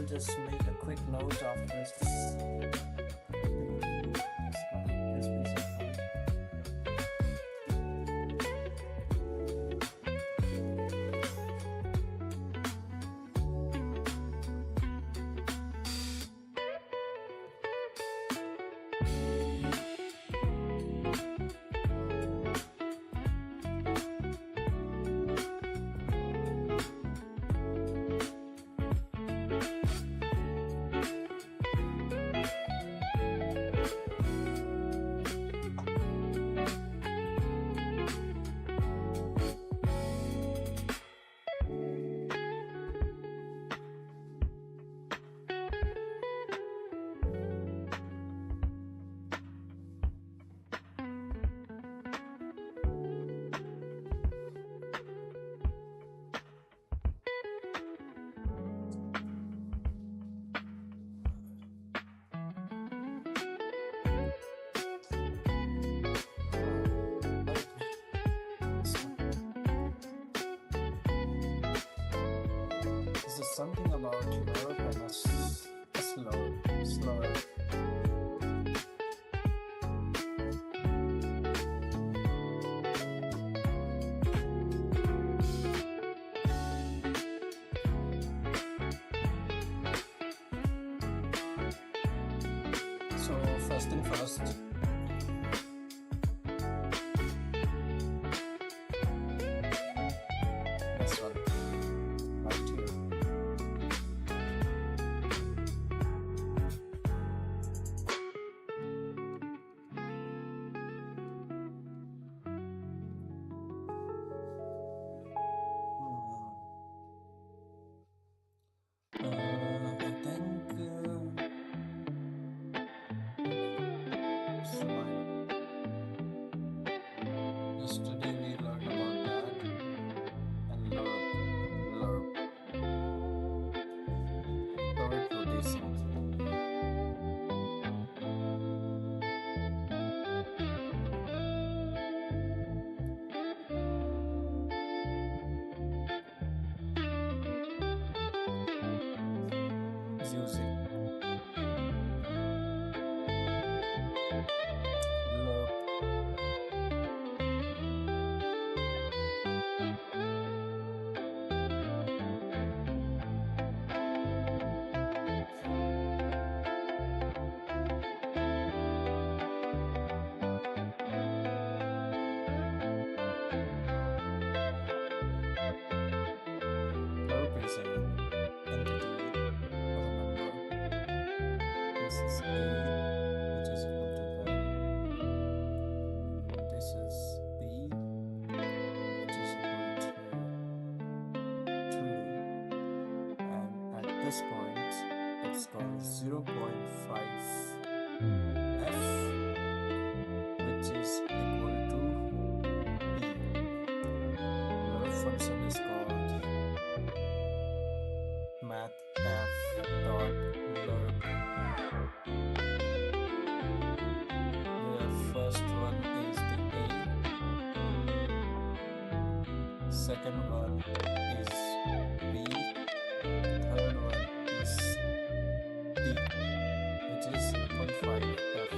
just make a quick note after this. This piece of code. This is something about Europe and a slur. So first thing first. This one, right here. I think smile. Yesterday we learned about that and lurp rotation. Using lurp. Lurp is an entity or a number. This is A, which is equal to 1. This is B, which is equal to 2. And at this point, it's called 0.5 F, which is equal to B. Our function is called math f dot lurp. The first one is the A, second one is B, third one is D, which is 0.5 F.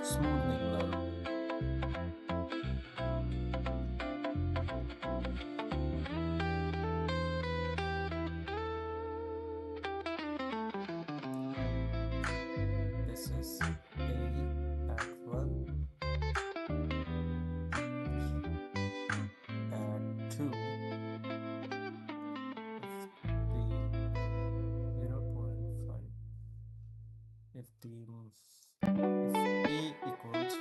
Smoothing lurp. This is A at 1, at 2. If the 0.5, if A equals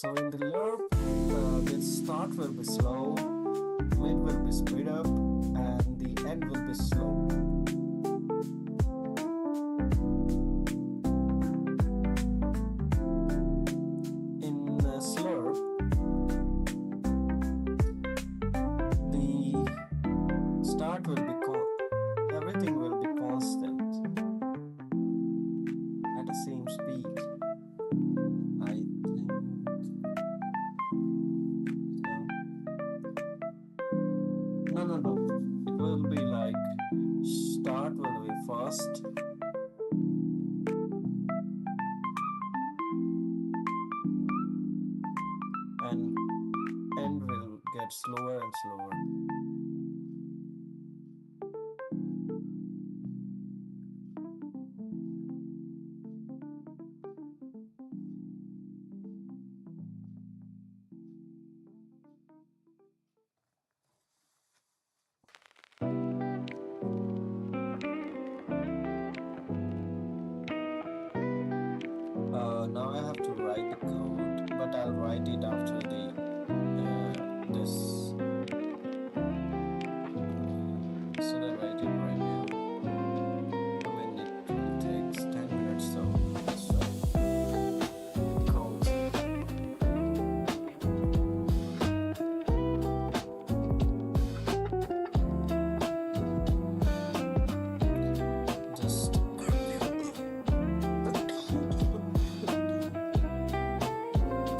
So in the lerp, the start will be slow, mid will be speed up, and the end will be slow. In slurp, the start will be everything will be constant at the same speed. I think so. No. It will be like start will be fast. And end will get slower and slower. Now I have to write the code, but I'll write it after the this. Should I write it right now? I mean, it will take 10 minutes, so let's write code. Just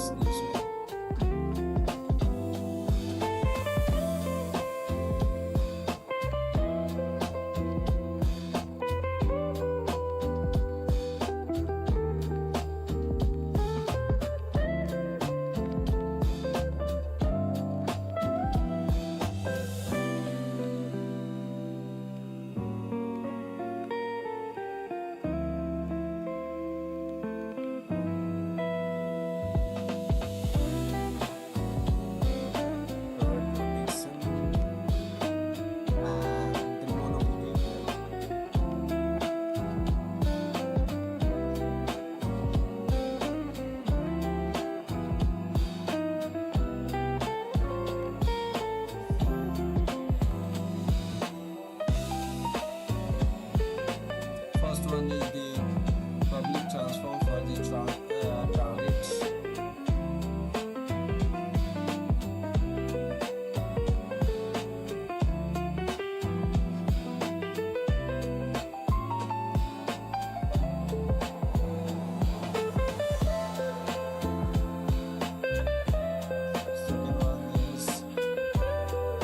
excuse me. First one is the public transform for the targets. Second one is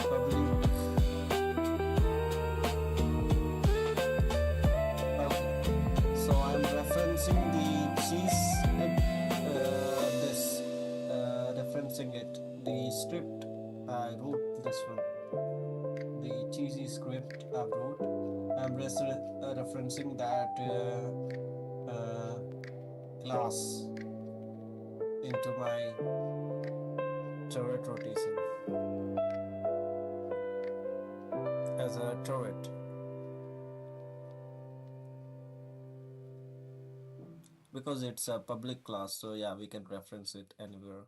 public. Okay, so I'm referencing the cheese, referencing it. The script I wrote this one. The cheesy script I wrote. I'm referencing that class into my turret rotation as a turret. Because it's a public class, so yeah, we can reference it anywhere.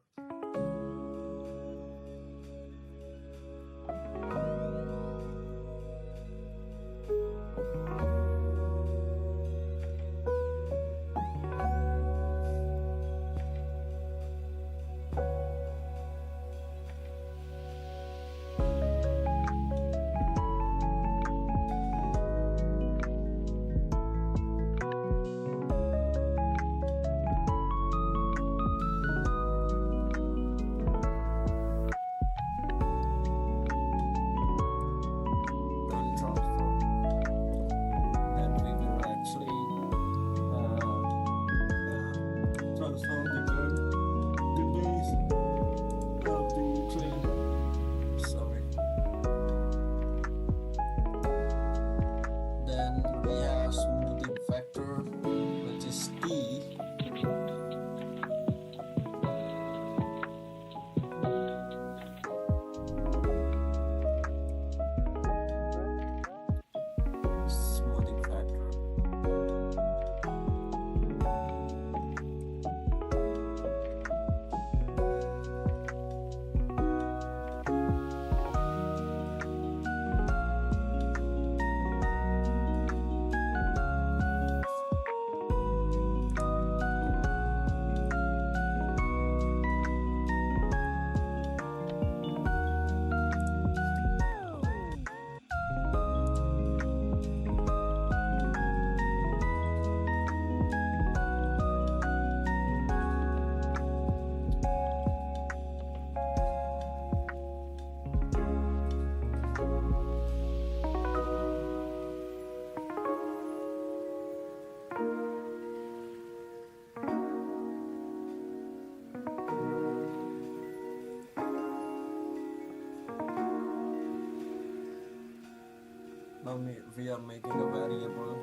we are making a variable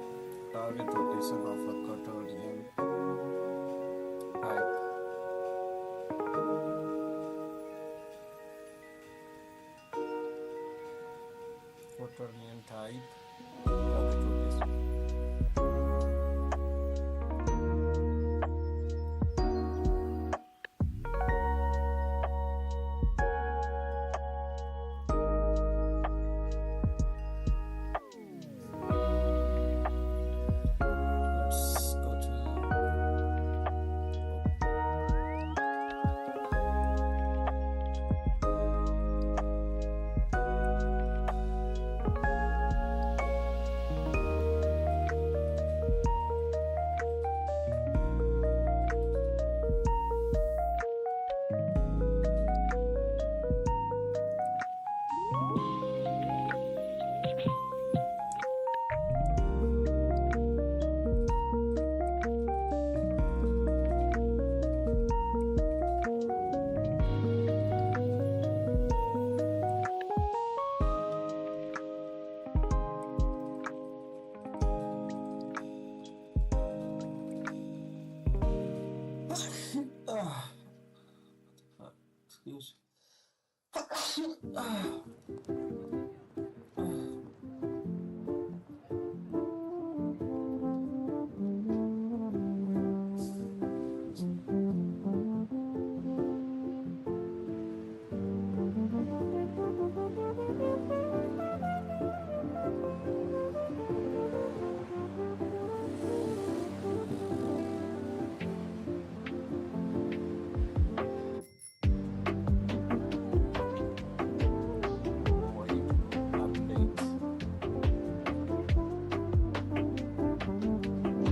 target rotation of a quaternion type. Quaternion type target rotation. Let's go to excuse. Void update.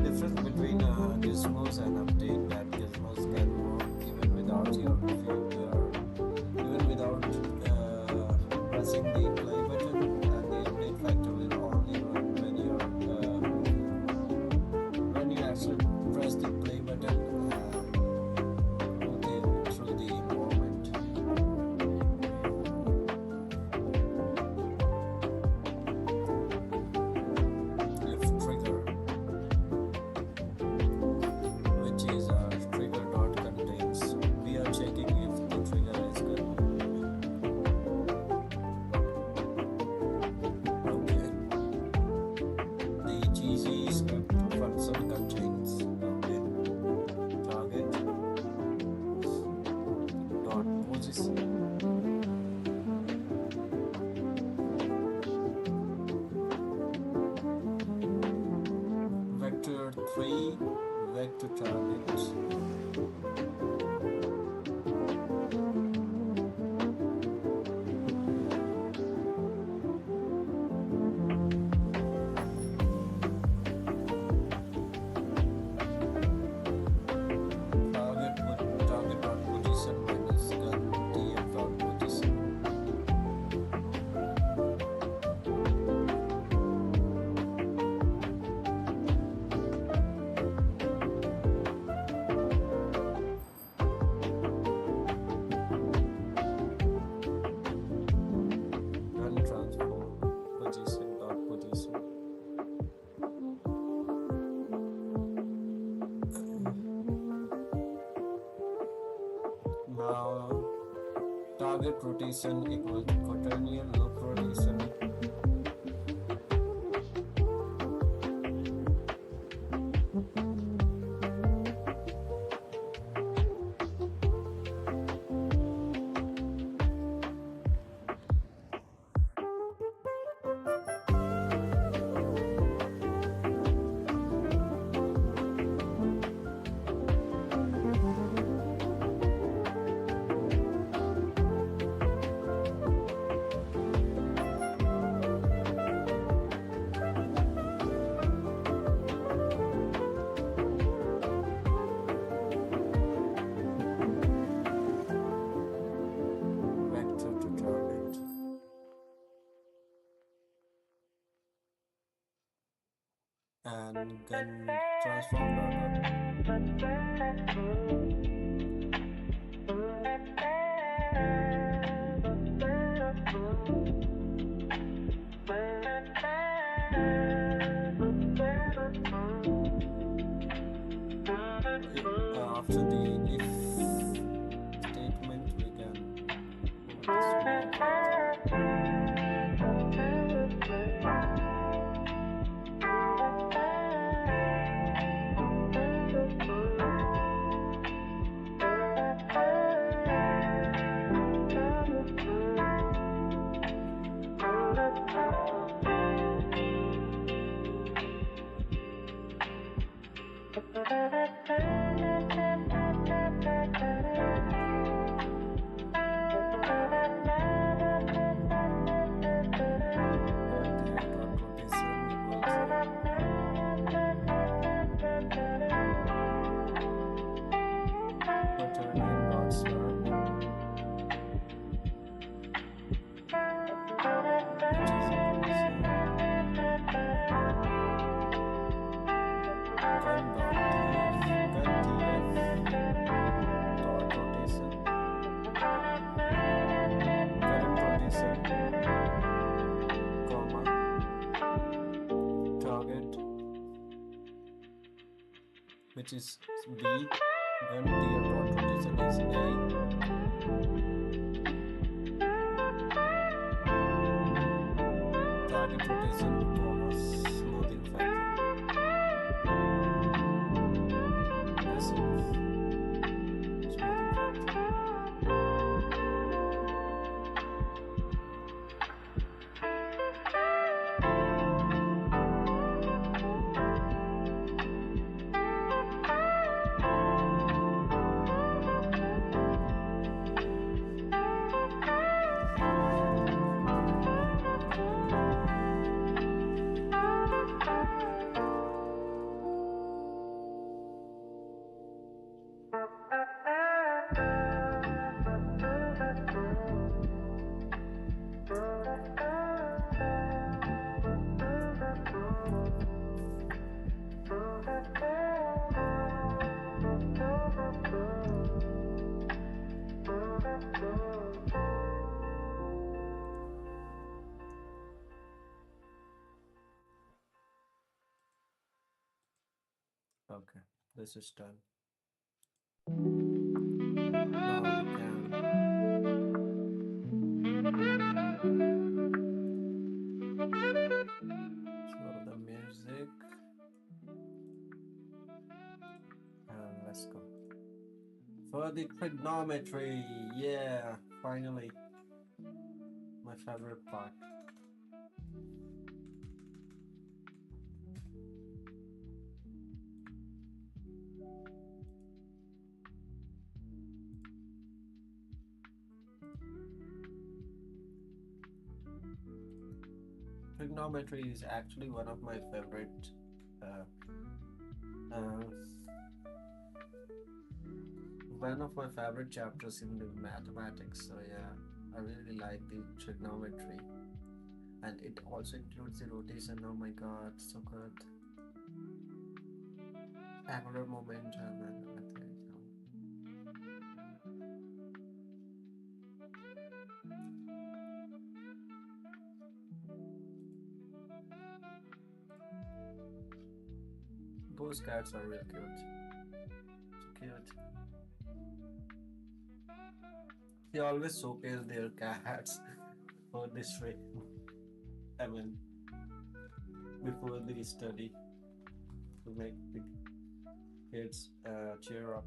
Difference between gizmos and update that gizmos can work even without even without pressing the play button, and the update factor will only run when you actually press the play button and move through the environment. If trigger, which is our trigger dot contains, we are checking if the trigger is good. Okay. The GZ script function contains target dot position. Vector 3 vector target. Target dot position minus gun tf dot position. Gun transform position dot position. Now target rotation equal to quaternion loop rotation. Vector to target. And gun transform dot. which is B when the dot rotation is A. Target rotation, comma, smoothing factor. Passive smoothing factor. Okay, this is done. Now we can show the music and let's go for the trigonometry. Yeah, finally, my favorite part. Trigonometry is actually one of my favorite uh, uh, chapters in the mathematics. So yeah, I really like the trigonometry, and it also includes the rotation. Oh my god, so good. Angular momentum and everything. Those cats are real cute. So cute. They always showcase their cats for this trip. I mean, before the study to make the kids cheer up.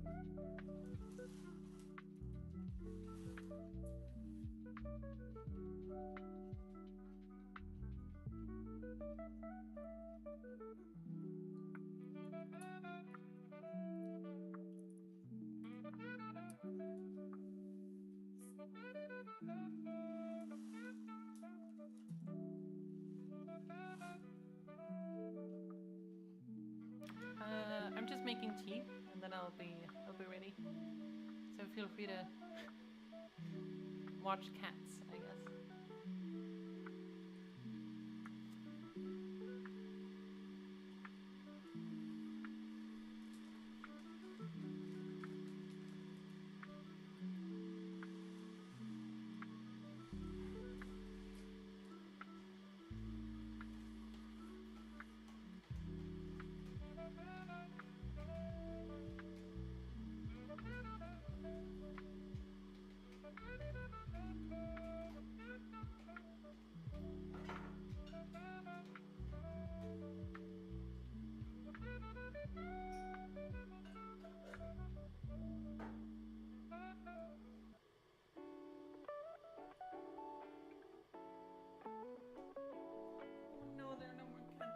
I'm just making tea, and then I'll be ready. So feel free to watch cats, I guess. No, there are no more cats.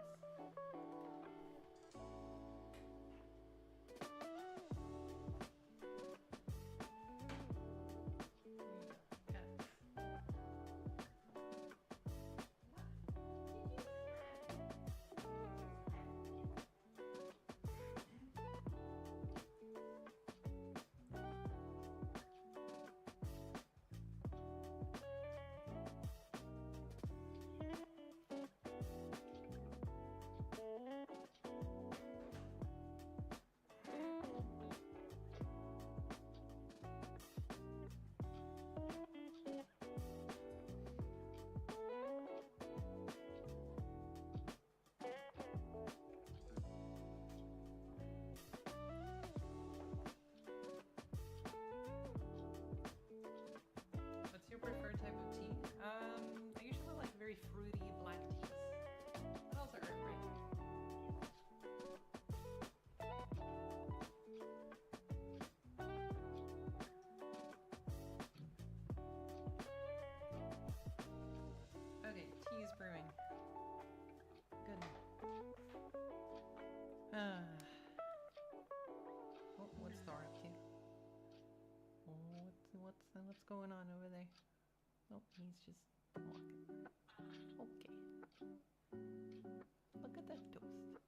What's going on over there? Oh, he's just walking. Okay. Look at that toast.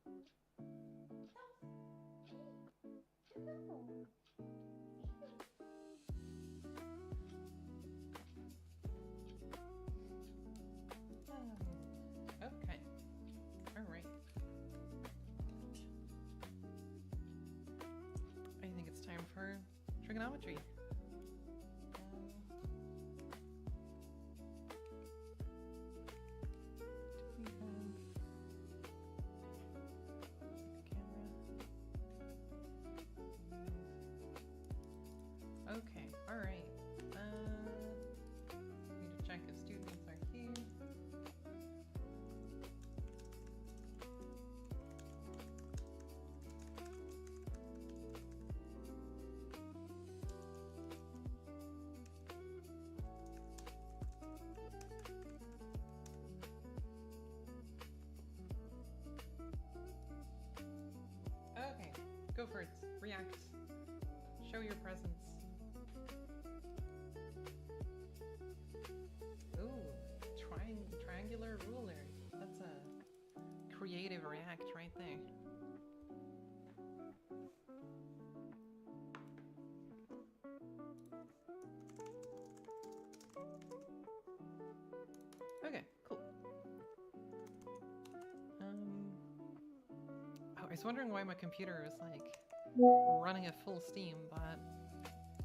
Okay. All right. I think it's time for trigonometry. Okay, all right. Need to check if students are here. Okay, go for it. React. Show your presence. Ooh, triangular ruler. That's a creative react right there. Okay, cool. Oh, I was wondering why my computer was like running at full steam, but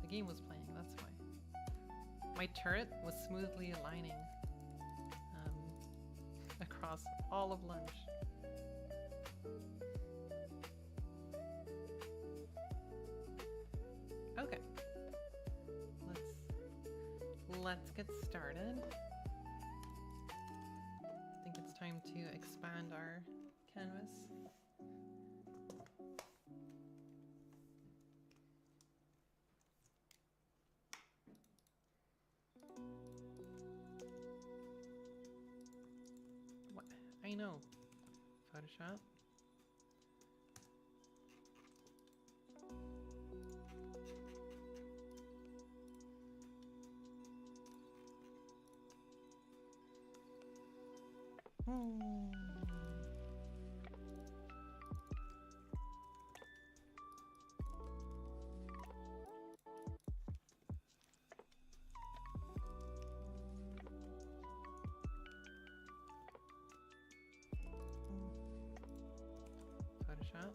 the game was playing, that's why. My turret was smoothly aligning across all of lunch. Okay. Let's get started. I think it's time to expand our canvas. What? I know. Photoshop. Photoshop.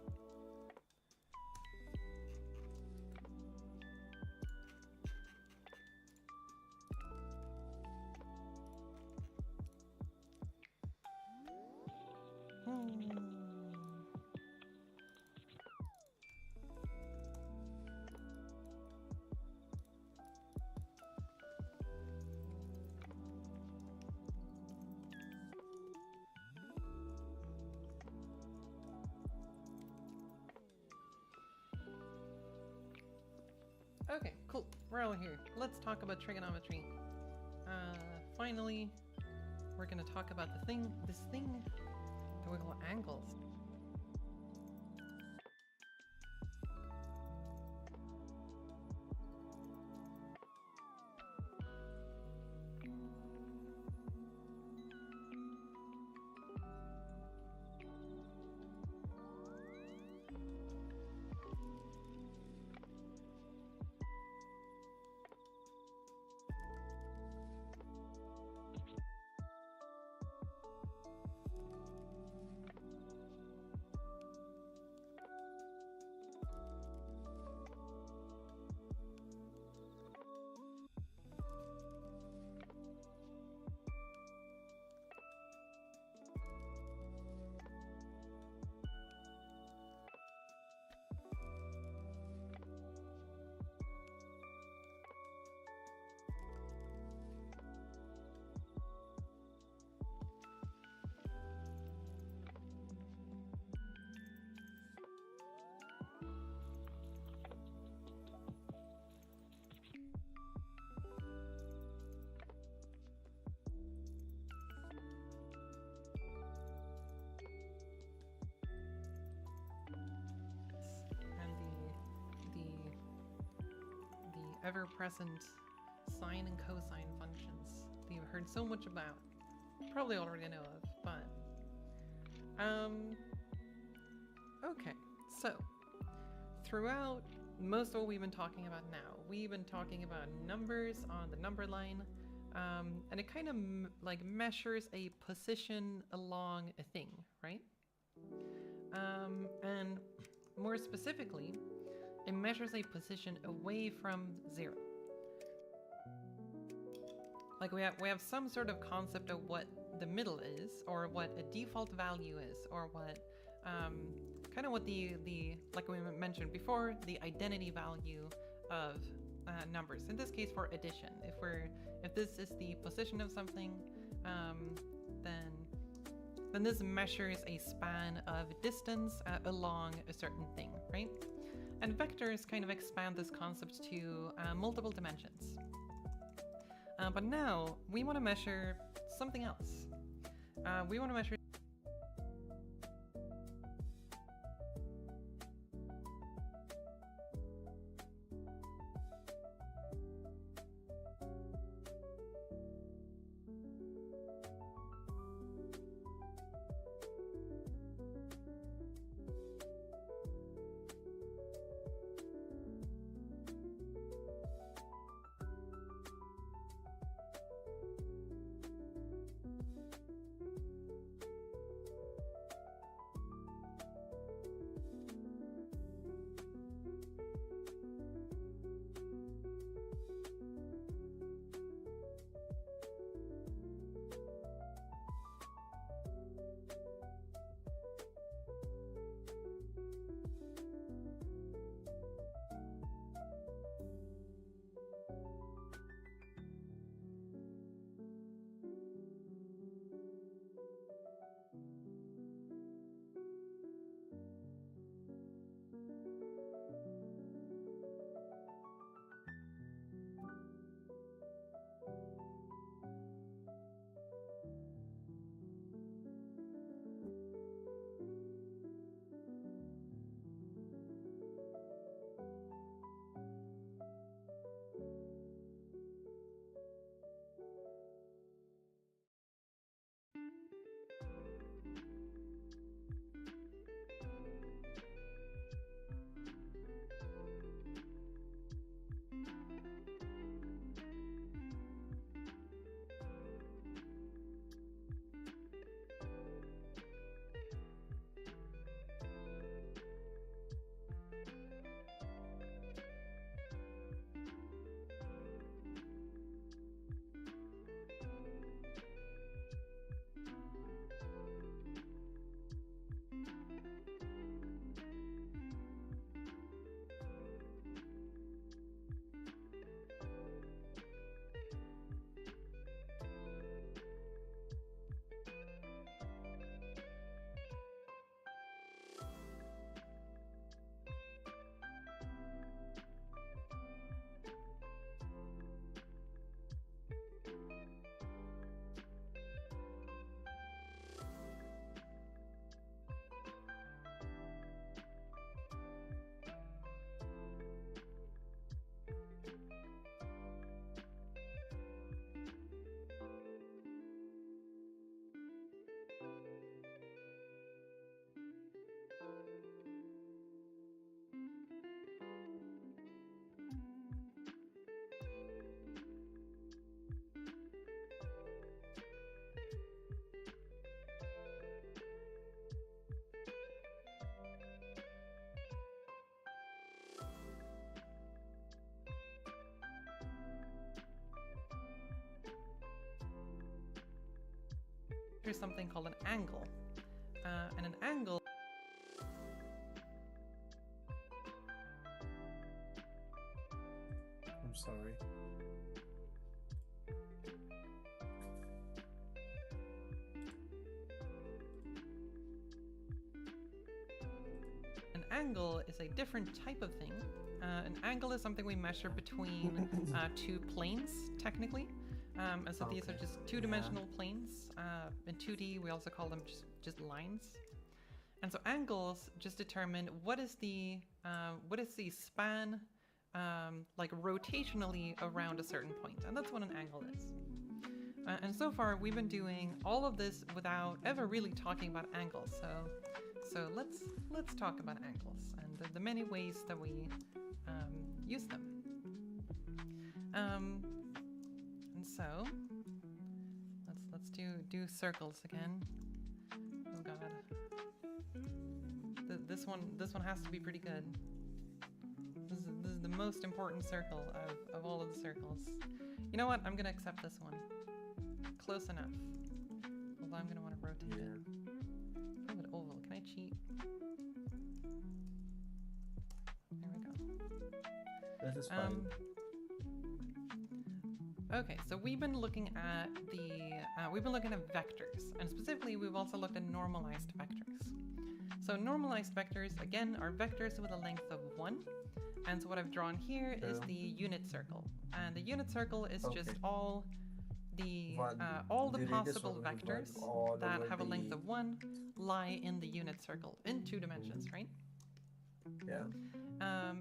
Okay, cool. We're all here. Let's talk about trigonometry. Finally, we're gonna talk about this thing that we call angles. And the ever-present sine and cosine functions that you've heard so much about. Probably already know of, but... Okay, so, throughout most of what we've been talking about now, we've been talking about numbers on the number line, and it kind of like measures a position along a thing, right? And more specifically, it measures a position away from 0. Like we have some sort of concept of what the middle is, or what a default value is, or what kind of what the like we mentioned before, the identity value of numbers. In this case, for addition, if this is the position of something, then this measures a span of distance along a certain thing, right? And vectors kind of expand this concept to multiple dimensions. But now we want to measure something else. We want to measure something called an angle. And an angle I'm sorry. An angle is a different type of thing. An angle is something we measure between two planes, technically. And so these are just two-dimensional planes. In 2D, we also call them just lines. And so angles just determine what is the span like rotationally around a certain point, and that's what an angle is. And so far we've been doing all of this without ever really talking about angles. So let's talk about angles and the many ways that we use them. And so let's do circles again. Oh god, this one has to be pretty good. This is the most important circle of all of the circles. You know what? I'm gonna accept this one. Close enough. Although I'm gonna want to rotate it. A little bit oval. Can I cheat? There we go. This is fine. Okay, so we've been looking at vectors, and specifically we've also looked at normalized vectors. So normalized vectors, again, are vectors with a length of 1. And so what I've drawn here is the unit circle. And the unit circle is just all the possible vectors that have a length of 1 lie in the unit circle in 2 dimensions, right? Yeah.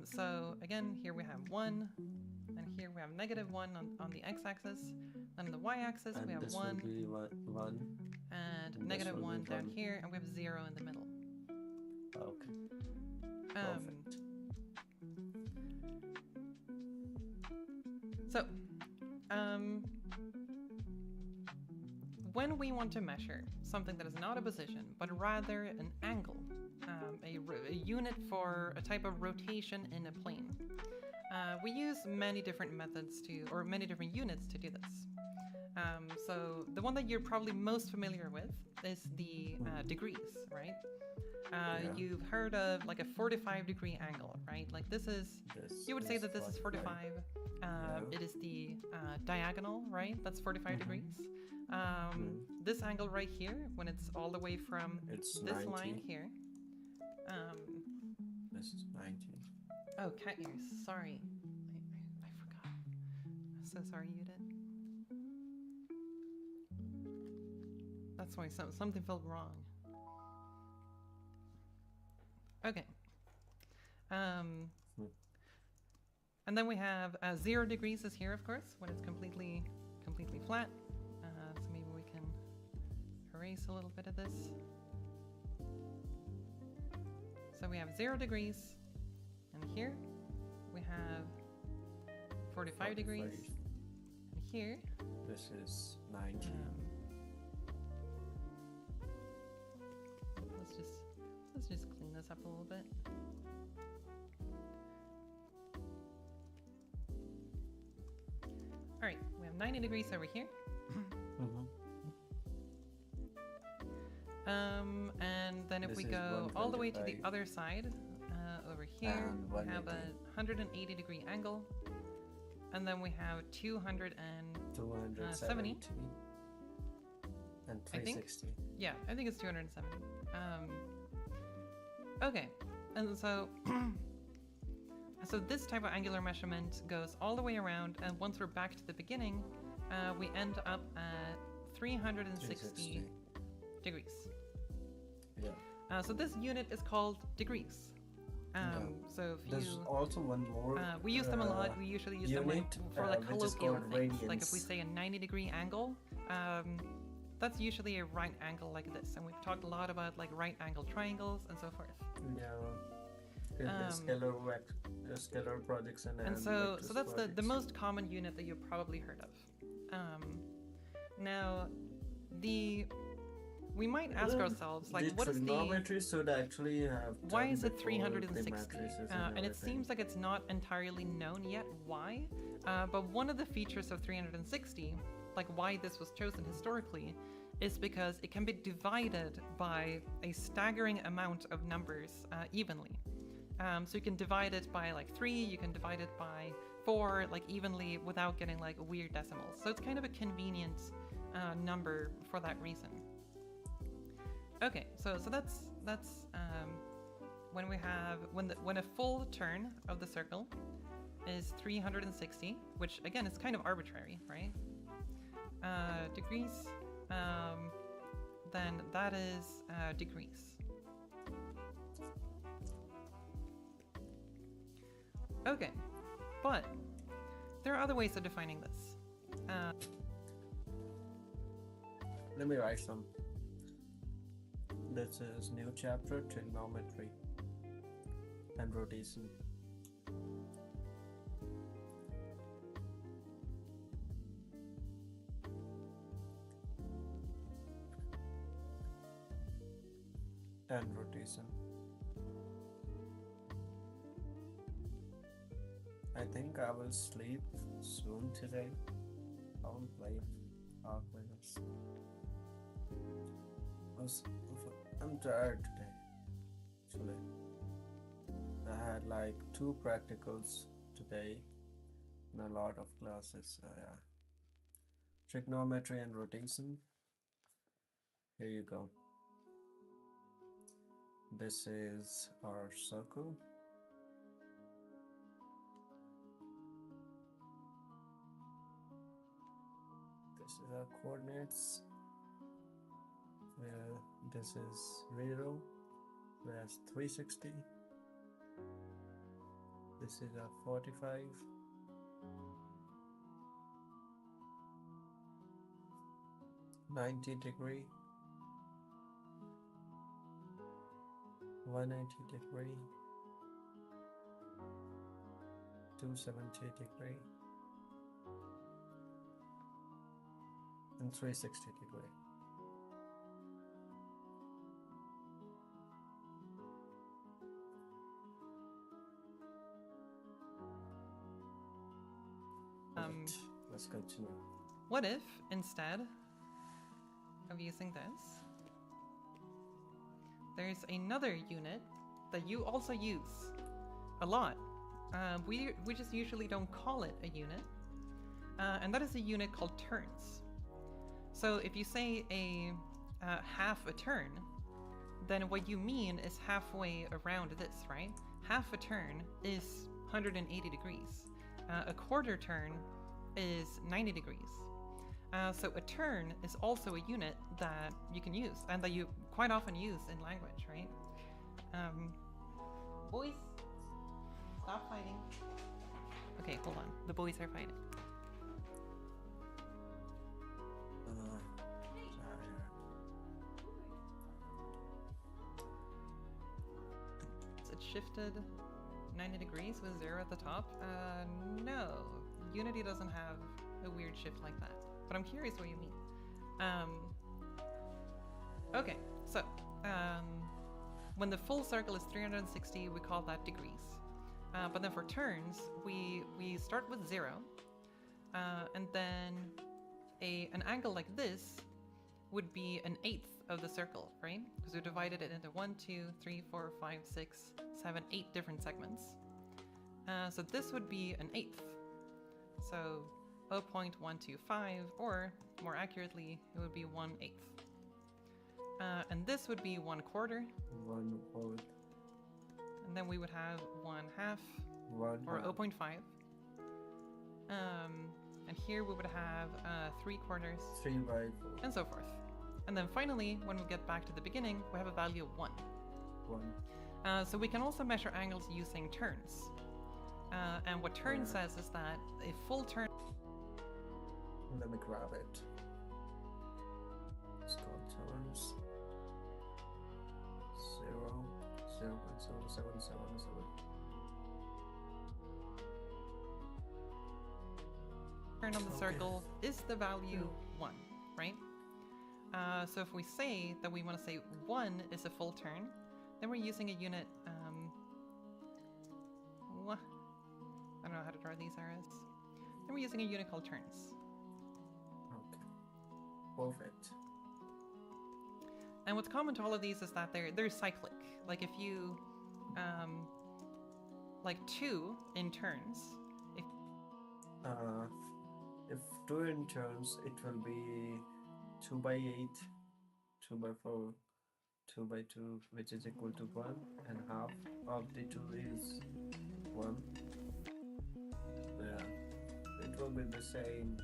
So again, here we have 1, and here we have -1 on the x-axis. Then on the y-axis we have 1, and -1 down here, and we have 0 in the middle. Okay. Perfect. So, when we want to measure something that is not a position, but rather an angle, a unit for a type of rotation in a plane, we use many different methods or many different units to do this. So the one that you're probably most familiar with is the degrees, right? You've heard of like a 45-degree angle, right? Like this is, you would say that this is 45. It is the diagonal, right? That's 45 degrees. This angle right here, when it's all the way from this 90. line here. This is 90. Oh, cat ears. Sorry. I forgot. I'm so sorry you did. That's why something felt wrong. Okay. And then we have 0 degrees is here, of course, when it's completely flat. So maybe we can erase a little bit of this. So we have 0 degrees, and here we have 45 degrees, and here this is 90. Let's just clean this up a little bit. All right, we have 90 degrees over here. And then if we go all the way to the other side, over here, we have a 180-degree angle, and then we have 270. And 360. Yeah, I think it's 270. Okay, and so so this type of angular measurement goes all the way around, and once we're back to the beginning, we end up at 360 degrees. Yeah. So this unit is called degrees. So if there's also one more. We use them a lot. We usually use them for like colloquial things. Like if we say a 90-degree angle, that's usually a right angle like this. And we've talked a lot about like right angle triangles and so forth. Yeah. Scalar projects and so that's the most common unit that you've probably heard of. Now, we might ask ourselves, like, what is the trigonometry should actually have. Why is it 360? And it seems like it's not entirely known yet why. But one of the features of 360, like why this was chosen historically, is because it can be divided by a staggering amount of numbers evenly. So you can divide it by like 3, you can divide it by 4, like evenly without getting like weird decimals. So it's kind of a convenient number for that reason. Okay, so that's when we have when a full turn of the circle is 360, which again is kind of arbitrary, right? Degrees, then that is degrees. Okay, But there are other ways of defining this. Let me write some. This is new chapter, trigonometry and rotation. And rotation. I think I will sleep soon today. I will play minutes. I'm tired today. Actually, I had like 2 practicals today and a lot of classes. Yeah. Trigonometry and rotation. Here you go. This is our circle. This is our coordinates. This is 0. That's 360. This is our 45. 90 degree. 180 degree. 270 degree. And 360 degree. Let's continue. What if, instead of using this, there's another unit that you also use a lot? We just usually don't call it a unit, and that is a unit called turns. So if you say a half a turn, then what you mean is halfway around this, right? Half a turn is 180 degrees. A quarter turn is 90 degrees. So a turn is also a unit that you can use and that you quite often use in language, right? Boys, stop fighting. Okay, hold on. The boys are fighting. It shifted 90 degrees with 0 at the top. No, Unity doesn't have a weird shift like that, but I'm curious what you mean. Okay, so when the full circle is 360, we call that degrees. But then for turns, we start with 0, and then an angle like this would be an eighth of the circle, right? Because we divided it into 1, 2, 3, 4, 5, 6, 7, 8 different segments. So this would be an eighth. So 0.125, or more accurately, it would be 1/8. And this would be 1/4. 1/4. And then we would have 1/2, 1 or 0.5. And here we would have 3/4, 3/4. and so forth. And then finally, when we get back to the beginning, we have a value of 1. 1. So we can also measure angles using turns. And what turn says is that a full turn... Let me grab it. It's called turns. 0, 0.7777. Turn on the circle is the value 1, right? So if we say that we want to say 1 is a full turn, then we're using a unit, I don't know how to draw these arrows. Then we're using a unit called turns. Okay. Perfect. And what's common to all of these is that they're cyclic. Like if you, like 2 in turns. If 2 in turns, it will be 2/8, 2/4, 2/2, which is equal to 1, and half of the 2 is 1. Yeah, it will be the same.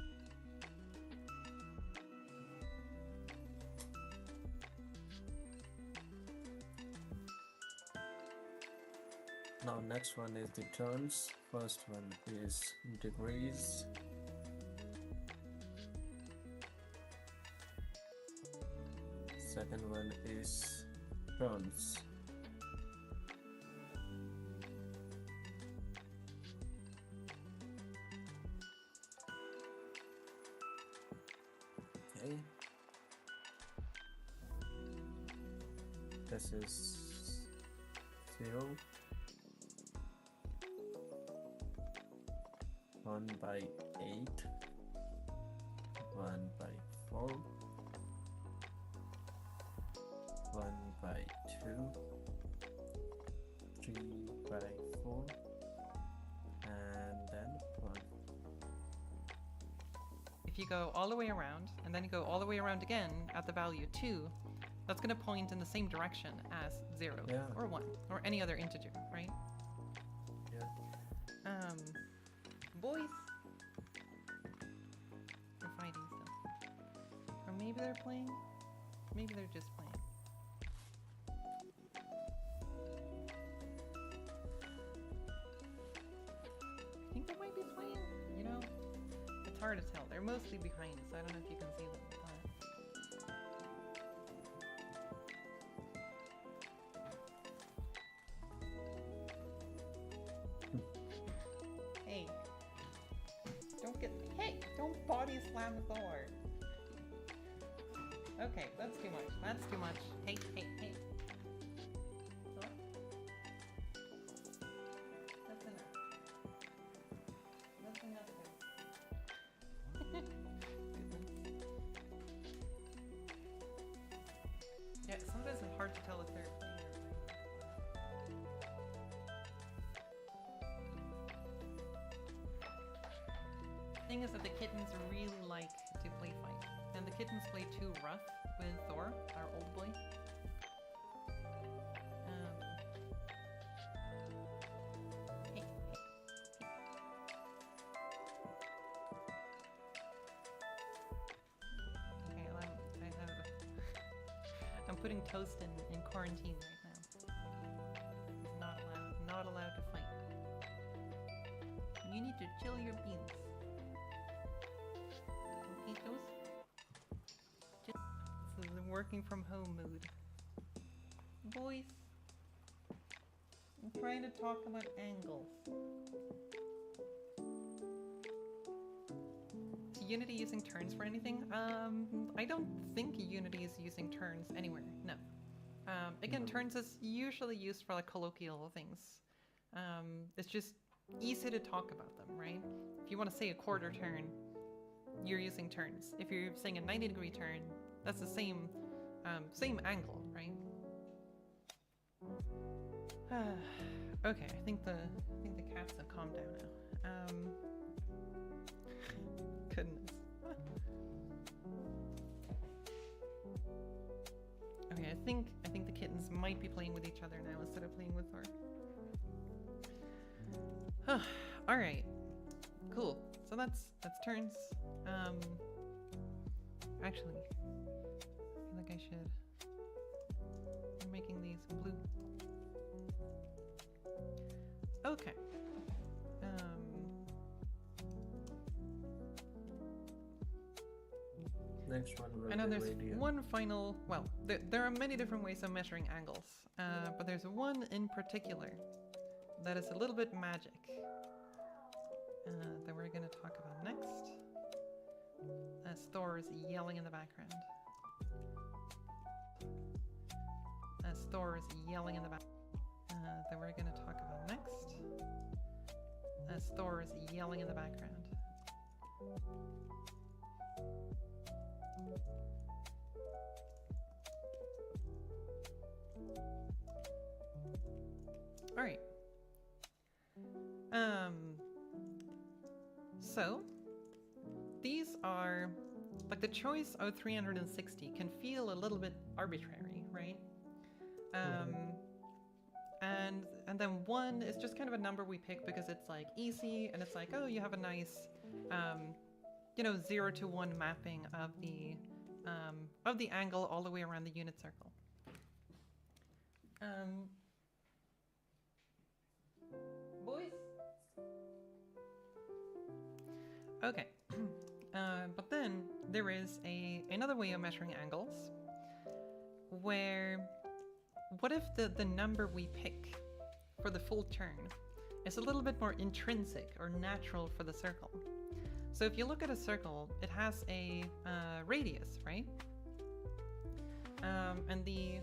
Now next one is the turns. First one is degrees. Second one is turns. Okay. This is 0, 1/8, 1/4, 1/2, 3/4, and then 1. If you go all the way around, and then you go all the way around again at the value 2, that's going to point in the same direction as 0 or 1 or any other integer, right? Yeah. Boys are fighting still. Or maybe they're playing. Maybe they're just playing. I think they might be playing, you know? It's hard to tell. They're mostly behind, so I don't know if you can see them. Hey. Don't body slam Thor. Okay, that's too much. That's too much. Hey. Thor? That's enough. That's enough. Yeah, sometimes it's hard to tell if they're playing or The thing is that the kittens really like to play fight, and the kittens play too rough with Thor, our old boy. Hey. Okay, well, I'm putting Toast in quarantine right now. Not allowed to fight. You need to chill your beans. This is a working from home mood. Boys, I'm trying to talk about angles. Is Unity using turns for anything? I don't think Unity is using turns anywhere, no. Again, turns is usually used for like colloquial things. It's just easy to talk about them, right? If you want to say a quarter turn, you're using turns. If you're saying a 90-degree turn, that's the same angle, right? Okay, I think the cats have calmed down now. Goodness. Okay, I think the kittens might be playing with each other now instead of playing with Thor. All right, cool. So that's turns. Actually, I feel like I should. I'm making these blue. Okay. Next one will I know be there's radian. one final. Well, there are many different ways of measuring angles, but there's one in particular that is a little bit magic that we're going to talk about next. As Thor is yelling in the background. As Thor is yelling in the back. That we're going to talk about next. As Thor is yelling in the background. All right. So these are like the choice of 360 can feel a little bit arbitrary, right? And then 1 is just kind of a number we pick because it's like easy and it's like, oh, you have a nice 0 to 1 mapping of the angle all the way around the unit circle. Okay. But then there is another way of measuring angles where what if the number we pick for the full turn is a little bit more intrinsic or natural for the circle? So if you look at a circle, it has a radius, right? And the...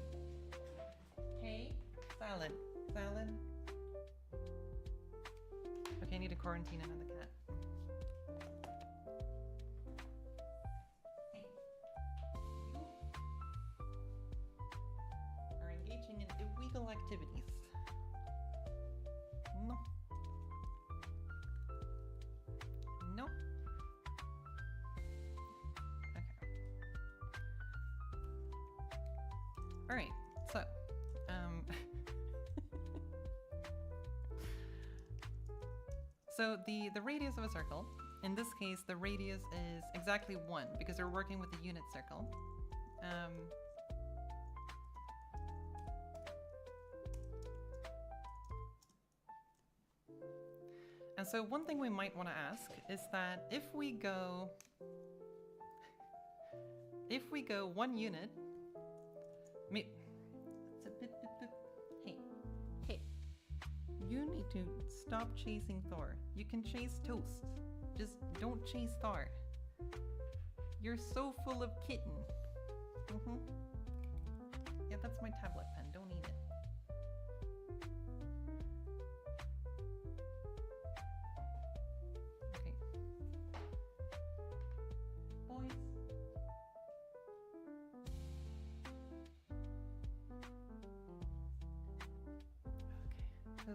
Hey, salad. Salad. Okay, I need to quarantine another cat. Hey. You are engaging in illegal activities. No. No. Okay. All right. So, so the radius of a circle, in this case, the radius is exactly 1 because we're working with the unit circle. And so one thing we might want to ask is that if we go 1 unit, hey, you need to stop chasing Thor. You can chase Toast. Just don't chase Thor. You're so full of kitten. Yeah, that's my tablet pen. Don't eat it. Okay. Boys.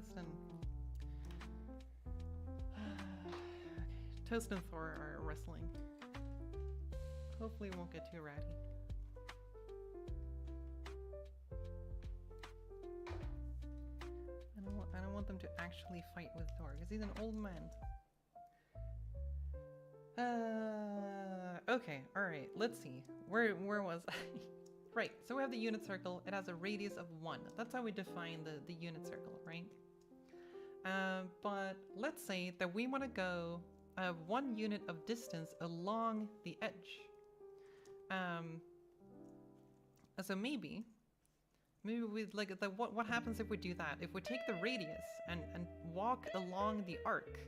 Okay. Toast and Thor are wrestling. Hopefully it won't get too ratty. I don't want them to actually fight with Thor, because he's an old man. Okay, alright, let's see. Where was I? Right, so we have the unit circle. It has a radius of 1. That's how we define the unit circle, right? But let's say that we want to go 1 unit of distance along the edge. So maybe we like what happens if we do that? If we take the radius and walk along the arc,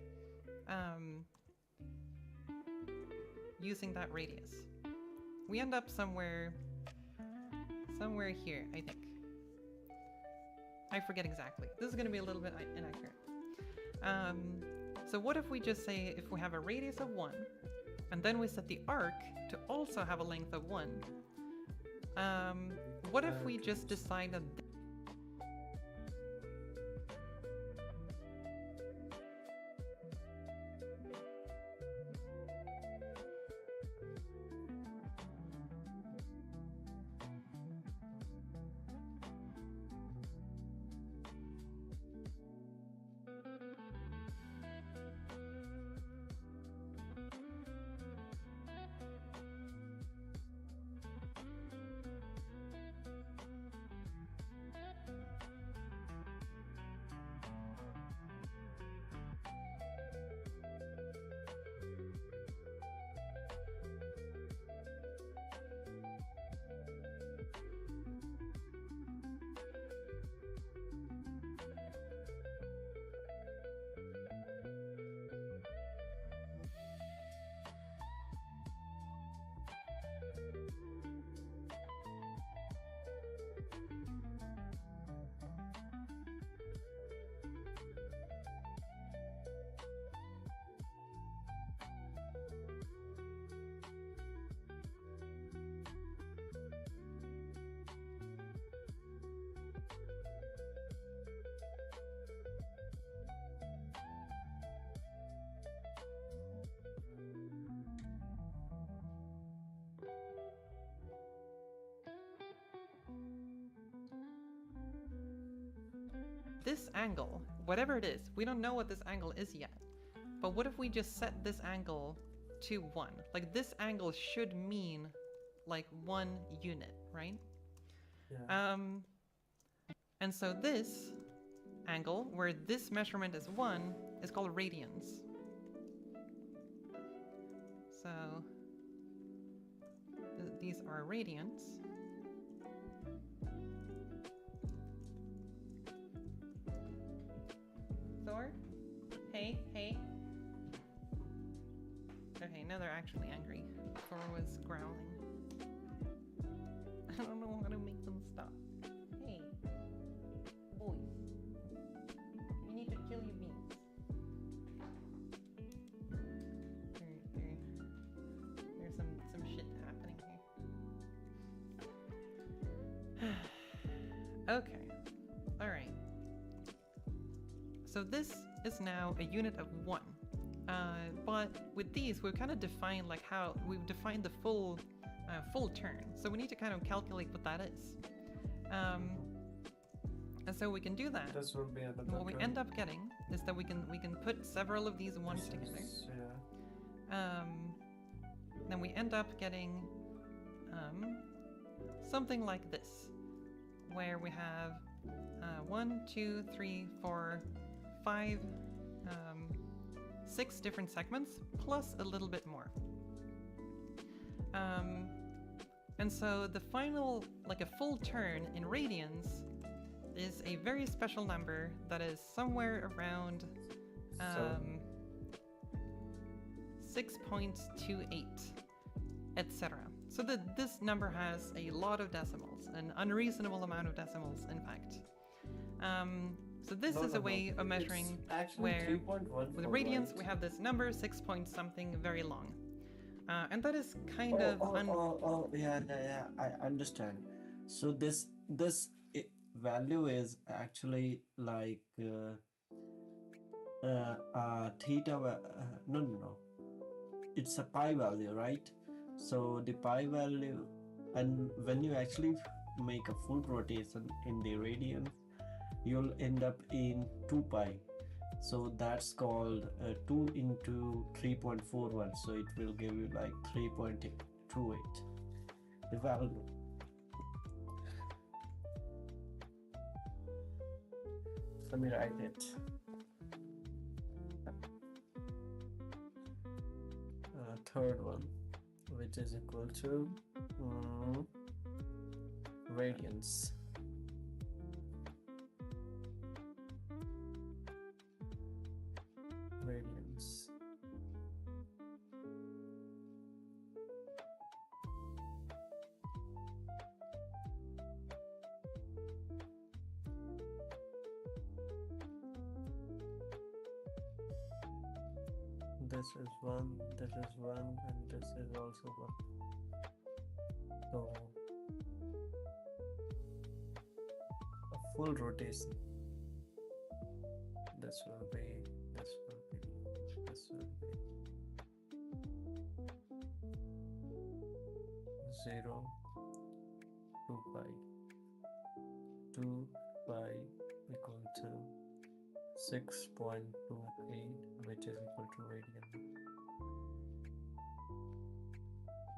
using that radius, we end up somewhere here, I think. I forget exactly. This is going to be a little bit inaccurate. So what if we just say if we have a radius of 1, and then we set the arc to also have a length of 1? What if we just decide that this angle, whatever it is, we don't know what this angle is yet, but what if we just set this angle to 1? Like, this angle should mean like 1 unit, right? Yeah. And so this angle, where this measurement is 1, is called radians. So these are radians. Thor? Hey, hey. Okay, now they're actually angry. Thor was growling. I don't know how to make them stop. Hey, boys. You need to kill your beans. There's some shit happening here. Okay. Alright. So this is now a unit of 1. But with these, we've kind of defined like how we've defined the full turn. So we need to kind of calculate what that is. And so we can do that. This will be another What we turn. end up getting is that we can put several of these ones This together. is, yeah. Then we end up getting something like this, where we have 1, 2, 3, 4, 5, 6 different segments, plus a little bit more. And so the final, like a full turn in radians, is a very special number that is somewhere around 6.28, etc. So this number has a lot of decimals, an unreasonable amount of decimals, in fact. So this is a way of measuring where, with radians, we have this number, 6 point something, very long. And that is kind of... yeah, I understand. So this value is actually like theta, no. It's a pi value, right? So the pi value, and when you actually make a full rotation in the radian, you'll end up in 2 pi. So that's called 2 into 3.41. So it will give you like 3.28. The value. Let me write it. Third one, which is equal to radians. Radians. This is 1, this is 1, and this is also 1. So a full rotation. This will be, this will be, this will be 0, 2 pi. 2 pi equal to 6.28, which is equal to radian,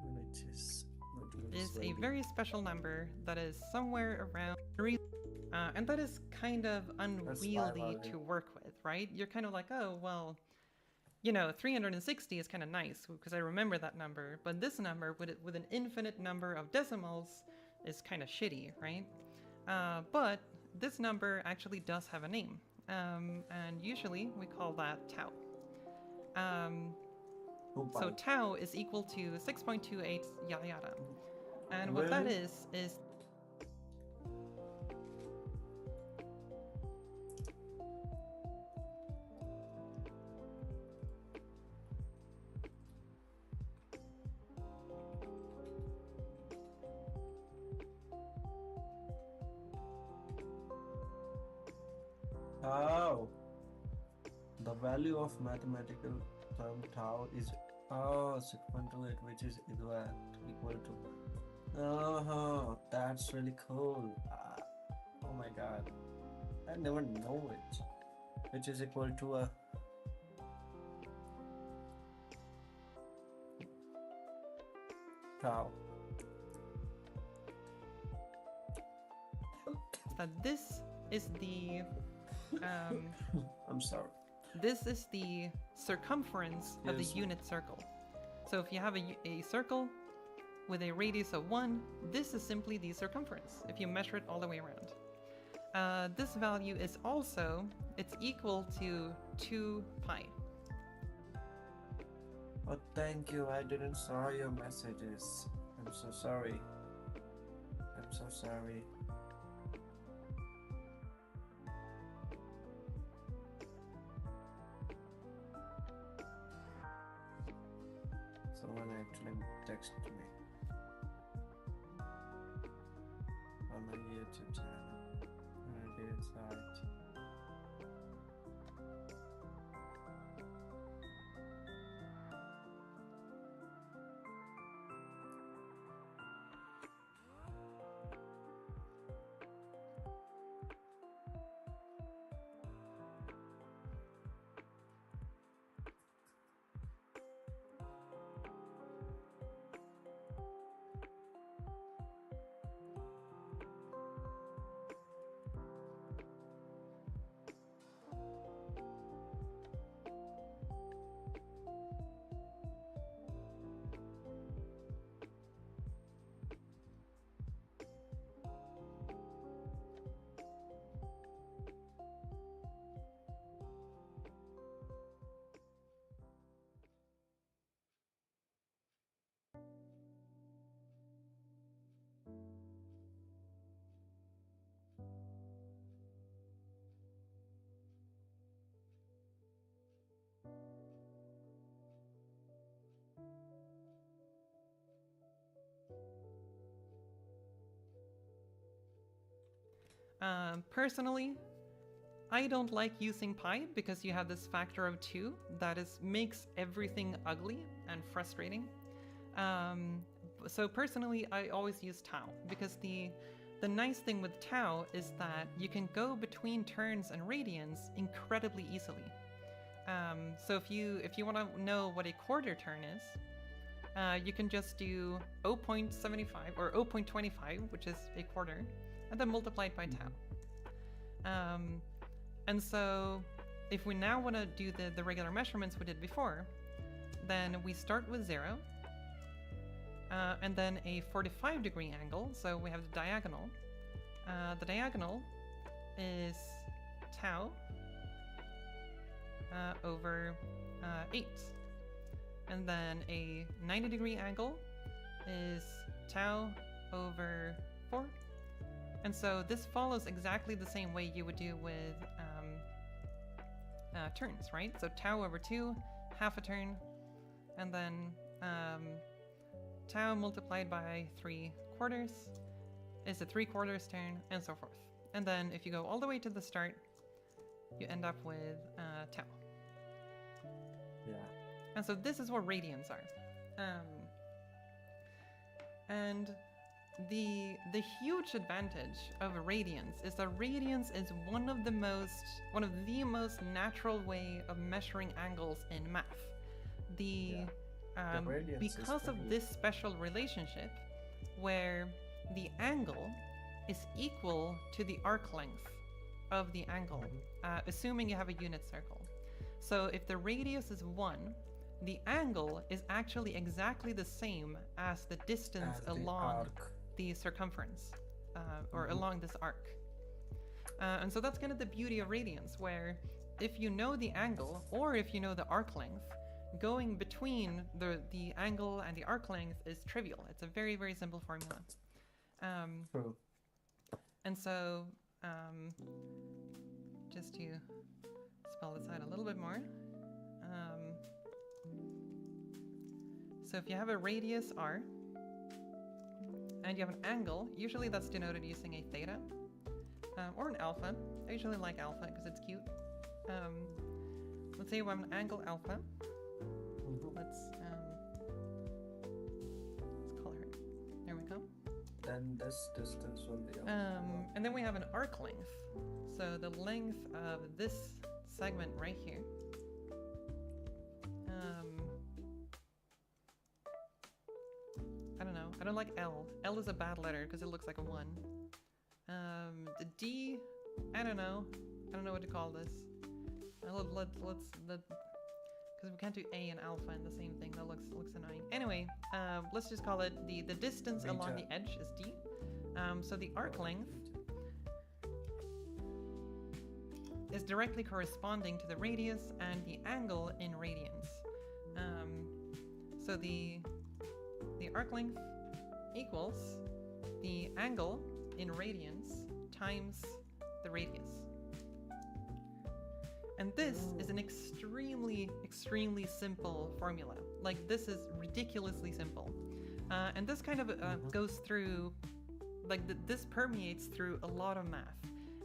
which is a very special number that is somewhere around and that is kind of unwieldy to work with, right? You're kind of like, oh well, 360 is kind of nice because I remember that number, but this number with an infinite number of decimals is kind of shitty, right? But this number actually does have a name. And usually we call that tau. So tau is equal to 6.28 yada yada. And what that is tau. The value of mathematical term tau is 6.28, which is equal to. That's really cool. Oh my god, I never know it. Which is equal to a tau. that this is the I'm sorry. this is the circumference of the unit circle. So if you have a circle with a radius of 1, this is simply the circumference if you measure it all the way around. This value is also, it's equal to 2 pi. Oh, thank you. I didn't saw your messages. I'm so sorry. I'm so sorry. Someone actually texted me on my YouTube channel. I did saw it. Personally, I don't like using pi because you have this factor of 2 that makes everything ugly and frustrating. So personally, I always use tau because the nice thing with tau is that you can go between turns and radians incredibly easily. So if you want to know what a quarter turn is, you can just do 0.75 or 0.25, which is a quarter, and then multiply it by tau. And so if we now want to do the regular measurements we did before, then we start with 0, and then a 45-degree angle, so we have the diagonal. The diagonal is tau over 8. And then a 90-degree angle is tau over 4. And so this follows exactly the same way you would do with turns, right? So tau over 2, half a turn, and then tau multiplied by 3/4 is a 3/4 turn, and so forth. And then if you go all the way to the start, you end up with tau. Yeah. And so this is what radians are. And the huge advantage of radians is that radians is one of the most natural way of measuring angles in math. Because of this special relationship where the angle is equal to the arc length of the angle, assuming you have a unit circle. So if the radius is 1, the angle is actually exactly the same as the distance along the circumference, or along this arc. And so that's kind of the beauty of radians, where if you know the angle, or if you know the arc length, going between the angle and the arc length is trivial. It's a very, very simple formula. True. And so, just to spell this out a little bit more. So if you have a radius r, and you have an angle, usually that's denoted using a theta, or an alpha. I usually like alpha because it's cute. Let's say we have an angle alpha. Let's color it. There we go. Then this distance will be and then we have an arc length. So the length of this segment right here. I don't know. I don't like L. L is a bad letter because it looks like a 1. The D, I don't know. I don't know what to call this. Because because we can't do A and alpha in the same thing. That looks annoying. Anyway, let's just call it the distance along the edge is d. So the arc length is directly corresponding to the radius and the angle in radians. So the arc length equals the angle in radians times the radius. And this is an extremely simple formula. Like, this is ridiculously simple. And this kind of goes through, like, this permeates through a lot of math.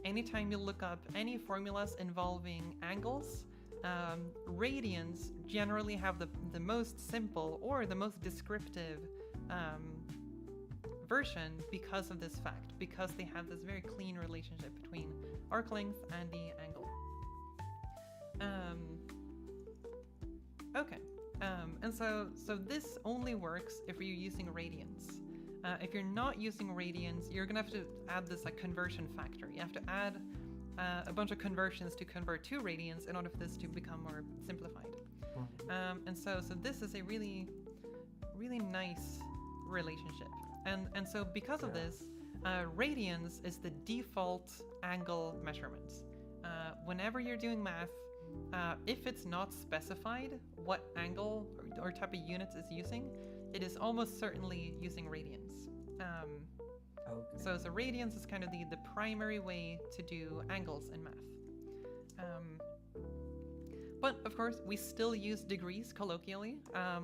Anytime you look up any formulas involving angles, radians generally have the most simple or the most descriptive version because of this fact, because they have this very clean relationship between arc length and the angle. Okay, and so this only works if you're using radians. If you're not using radians, you're gonna have to add this like conversion factor. You have to add a bunch of conversions to convert to radians in order for this to become more simplified. And so this is a really nice relationship. And so because of this, radians is the default angle measurement. Whenever you're doing math, if it's not specified what angle or type of units it's using, it is almost certainly using radians. So radians is kind of the primary way to do angles in math. But of course, we still use degrees colloquially.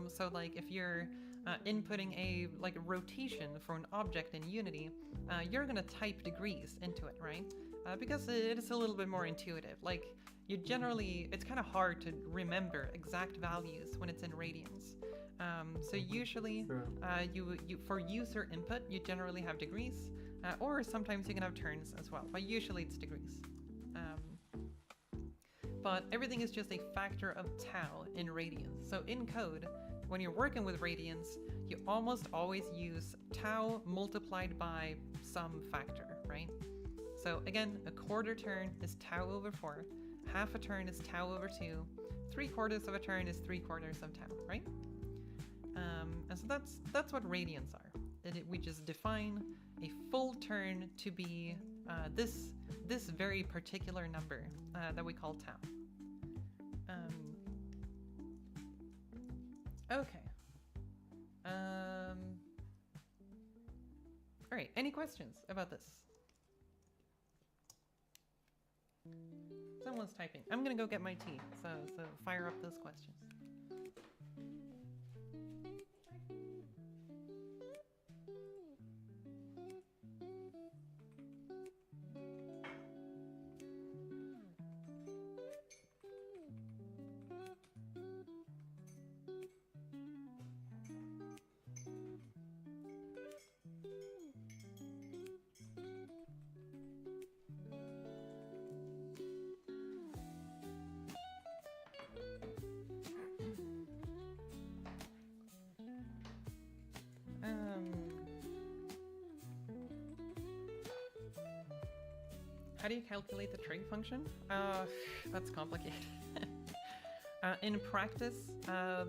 So like if you're inputting a rotation for an object in Unity, you're gonna type degrees into it, right? Because it is a little bit more intuitive. Like, you generally, it's kind of hard to remember exact values when it's in radians. So usually, you for user input, you generally have degrees, or sometimes you can have turns as well, but usually it's degrees. But everything is just a factor of tau in radians. So in code, when you're working with radians, you almost always use tau multiplied by some factor, right? So again, a quarter turn is tau over 4, half a turn is tau over 2, 3/4 of a turn is 3/4 of tau, right? And so that's what radians are. We just define a full turn to be this very particular number that we call tau. Okay. All right. Any questions about this? Someone's typing. I'm gonna go get my tea. So fire up those questions. How do you calculate the trig function? That's complicated. In practice,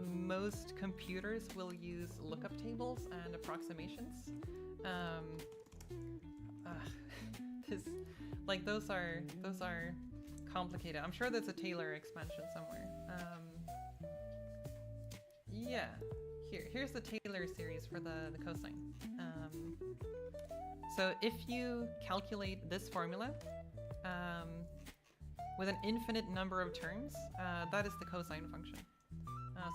most computers will use lookup tables and approximations. Those are complicated. I'm sure there's a Taylor expansion somewhere. Yeah, here's the Taylor series for the cosine. So if you calculate this formula with an infinite number of terms, that is the cosine function.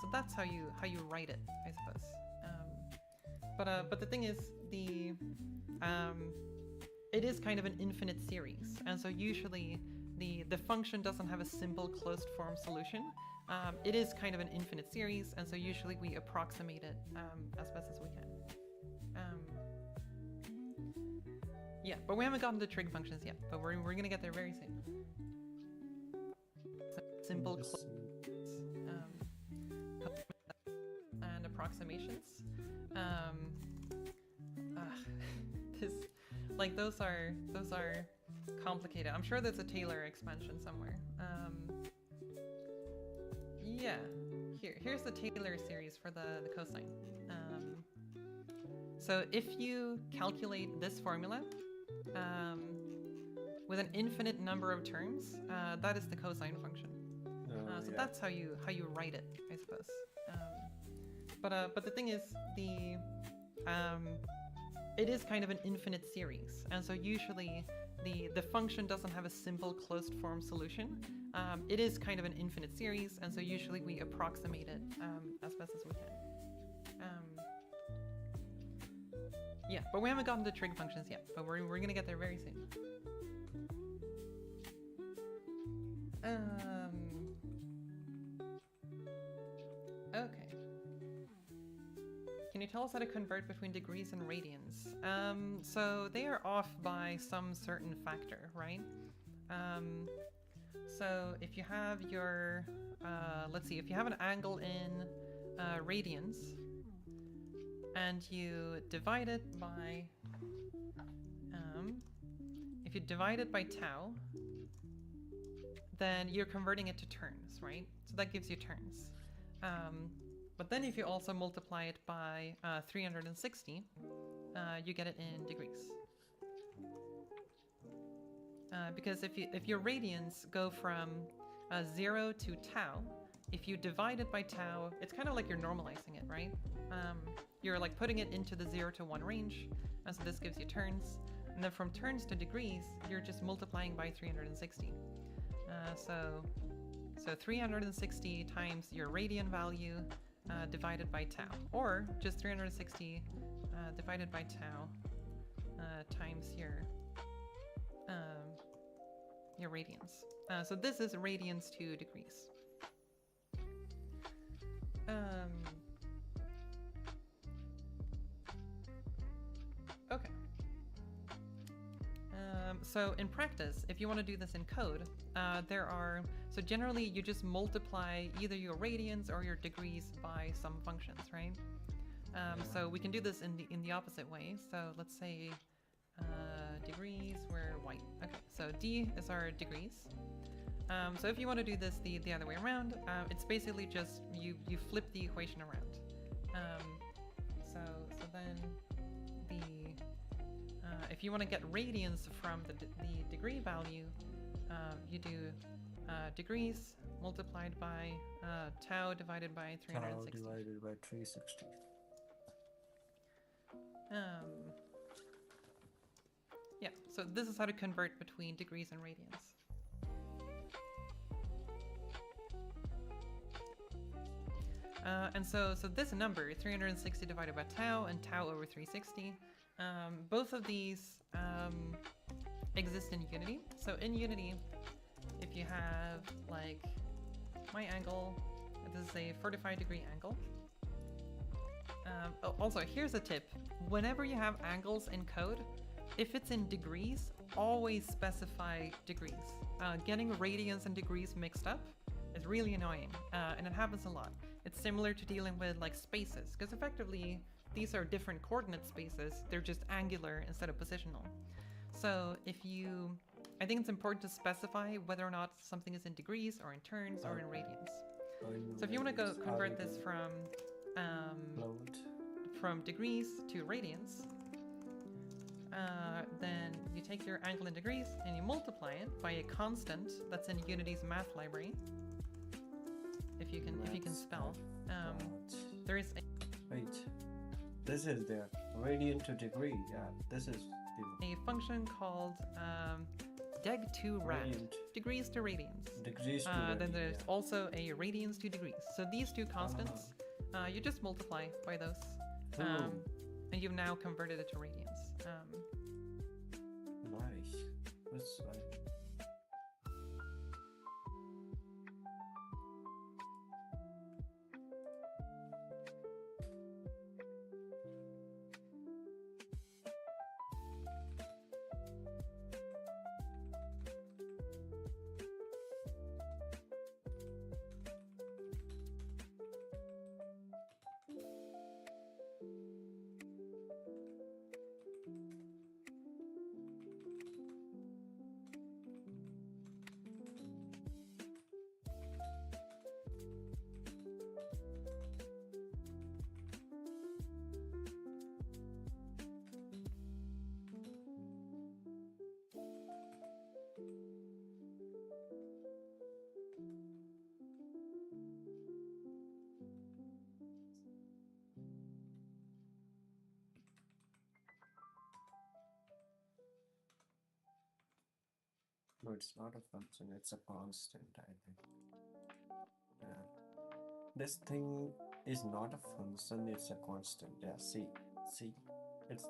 So that's how you write it, I suppose. But the thing is, it is kind of an infinite series, and so usually the function doesn't have a simple closed form solution. It is kind of an infinite series, and so usually we approximate it as best as we can. Yeah, but we haven't gotten to trig functions yet, but we're gonna get there very soon. Simple and approximations. Those are complicated. I'm sure there's a Taylor expansion somewhere. Yeah. here's the Taylor series for the cosine. So if you calculate this formula with an infinite number of terms, that is the cosine function. So Yeah. that's how you write it, I suppose. But the thing is, it is kind of an infinite series, and so usually the function doesn't have a simple closed form solution. It is kind of an infinite series, and so usually we approximate it as best as we can. Yeah, but we haven't gotten to trig functions yet, but we're gonna get there very soon. Okay. Can you tell us how to convert between degrees and radians? So they are off by some certain factor, right? So if you have your, let's see, if you have an angle in radians and you divide it by, if you divide it by tau, then you're converting it to turns, right? So that gives you turns. But then if you also multiply it by 360, you get it in degrees. Because if your radians go from 0 to tau, if you divide it by tau, it's kind of like you're normalizing it, right? You're like putting it into the 0 to 1 range, and so this gives you turns. And then from turns to degrees, you're just multiplying by 360. So 360 times your radian value divided by tau, or just 360 divided by tau times your radians. So this is radians to degrees. Okay. So in practice, if you want to do this in code, so generally you just multiply either your radians or your degrees by some functions, right? So we can do this in the opposite way. So let's say degrees were white. Okay, so D is our degrees. So if you want to do this the other way around, it's basically just you flip the equation around. So then if you want to get radians from the degree value, you do degrees multiplied by tau divided by 360. Tau divided by 360. Yeah, so this is how to convert between degrees and radians. And so this number, 360 divided by tau and tau over 360, both of these exist in Unity. So in Unity, if you have like my angle, this is a 45-degree angle. Also, here's a tip. Whenever you have angles in code, if it's in degrees, always specify degrees. Getting radians and degrees mixed up is really annoying, and it happens a lot. It's similar to dealing with like spaces, because effectively these are different coordinate spaces. They're just angular instead of positional. So I think it's important to specify whether or not something is in degrees or in turns or in radians. So if you want to go convert this from degrees to radians, then you take your angle in degrees and you multiply it by a constant that's in Unity's math library. If you can spell, there is Wait, this is the radian to degree. Yeah, this is a function called deg2rad, degrees to radians. Degrees to then there's also a radians to degrees. So these two constants, you just multiply by those, and you've now converted it to radians. Nice. That's nice. it's not a function, it's a constant, I think. Yeah. This thing is not a function, it's a constant. Yeah, see, it's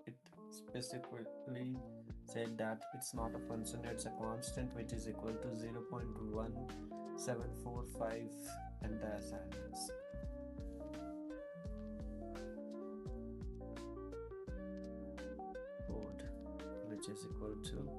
it specifically said that it's not a function, it's a constant which is equal to 0.1745, and that's answers. Code which is equal to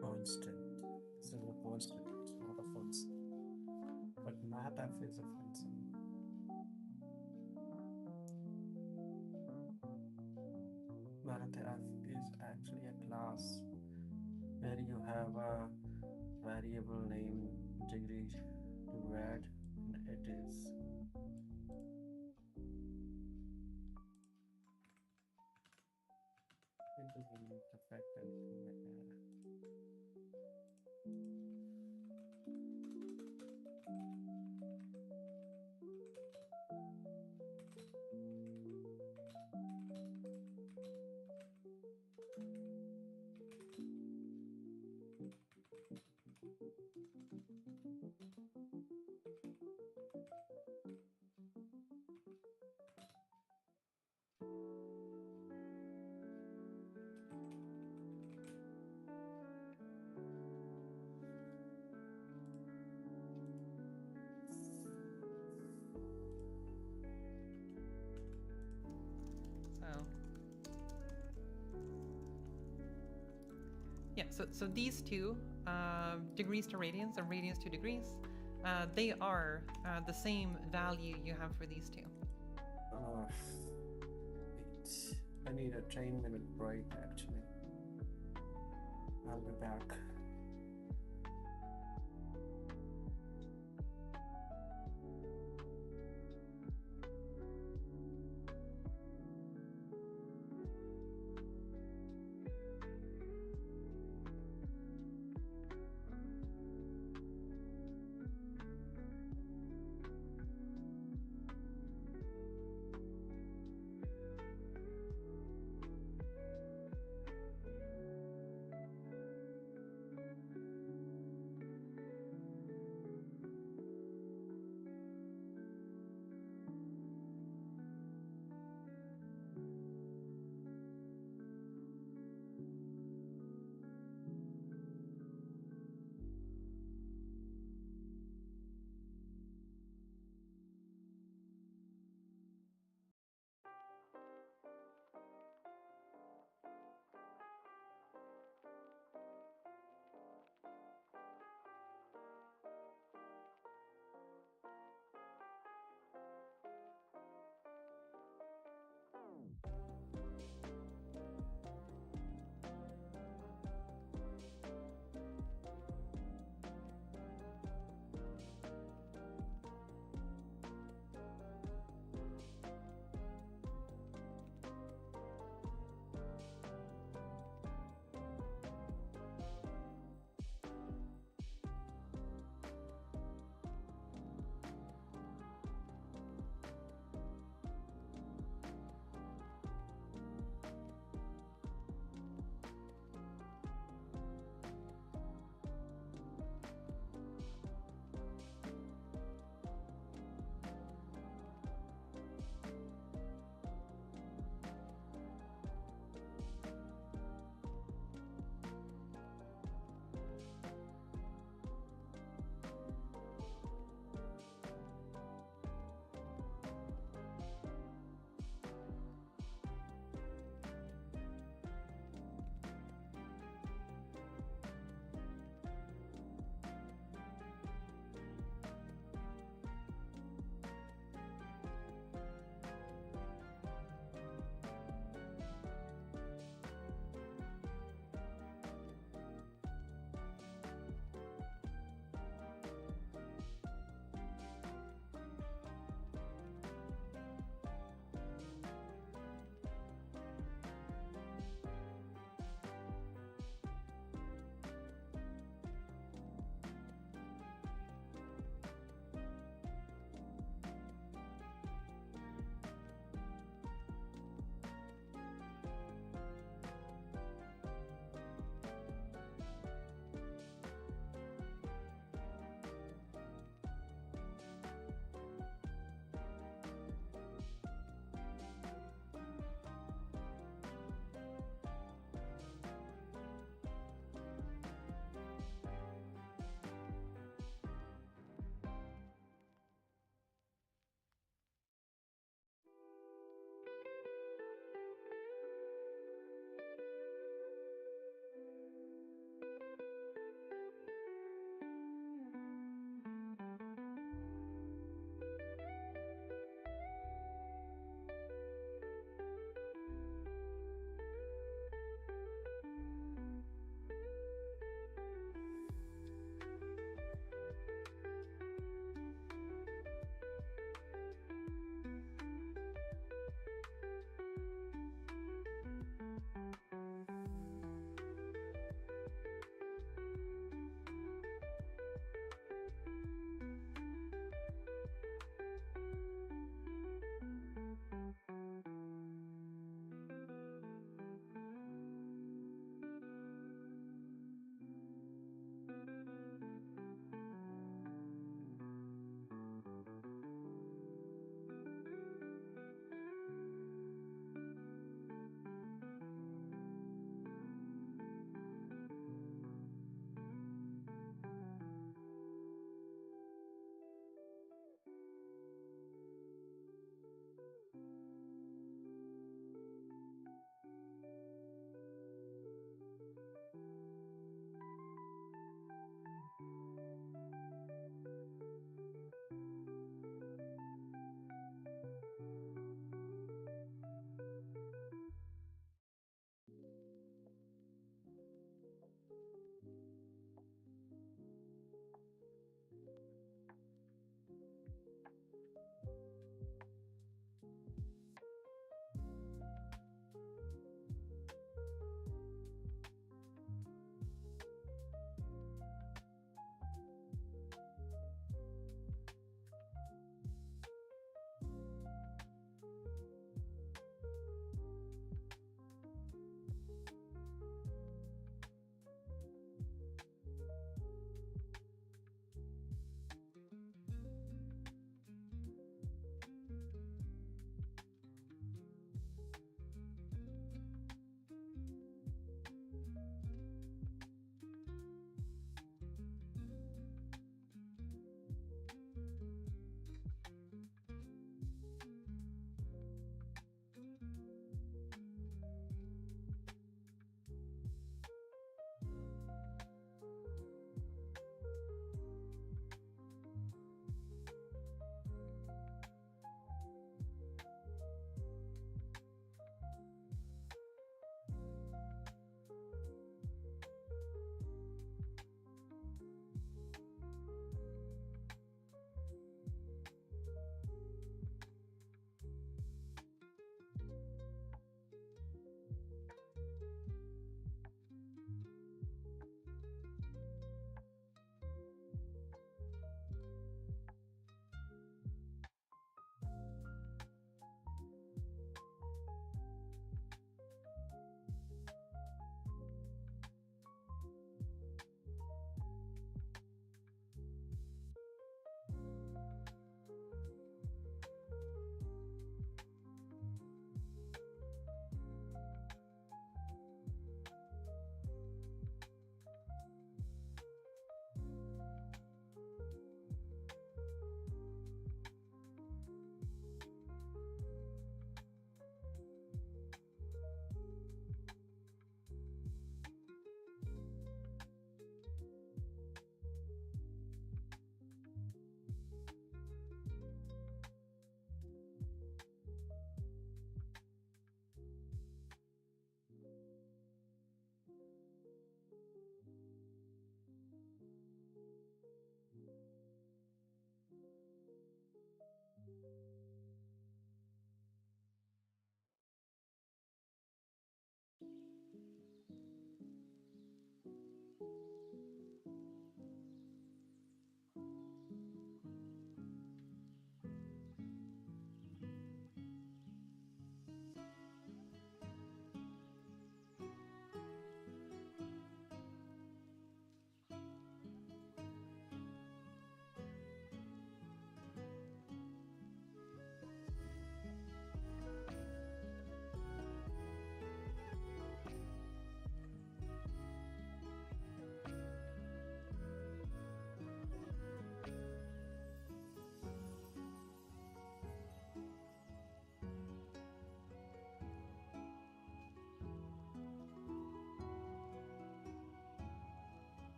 constant. This is a constant, it's not a function. But mathf is a function. Mathf is actually a class where you have a variable name degree to add, and it doesn't affect anything like that. So yeah, so these two, degrees to radians and radians to degrees, they are the same value you have for these two. Wait. I need a 10-minute break actually. I'll be back.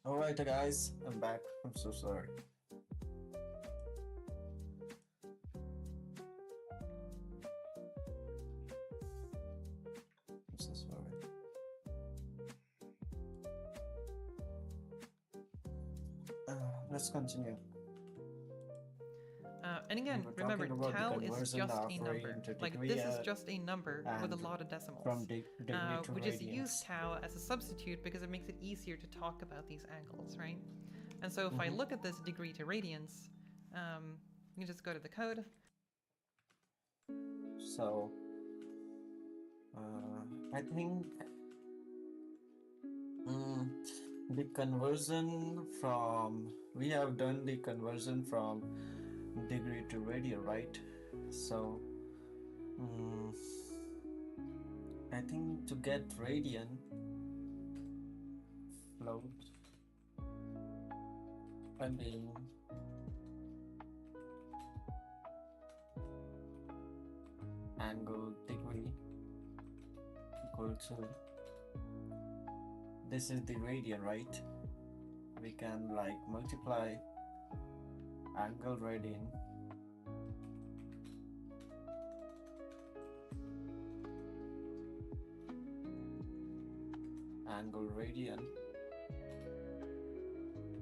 Alright, guys, I'm back. I'm so sorry. I'm so sorry. Let's continue. And We again, were remember, talking about the tau is conversion just of a number. radian to Like, degree this is just a number with a and lot of decimals. from degree to We just use radians. tau as a substitute because it makes it easier to talk about these angles, right? And so if I look at this degree to radians, you just go to the code. So, I think the conversion from, we have done the conversion from degree to radian, right? So, I think to get radian float, I mean, angle degree equal to, this is the radian, right? We can like multiply angle radian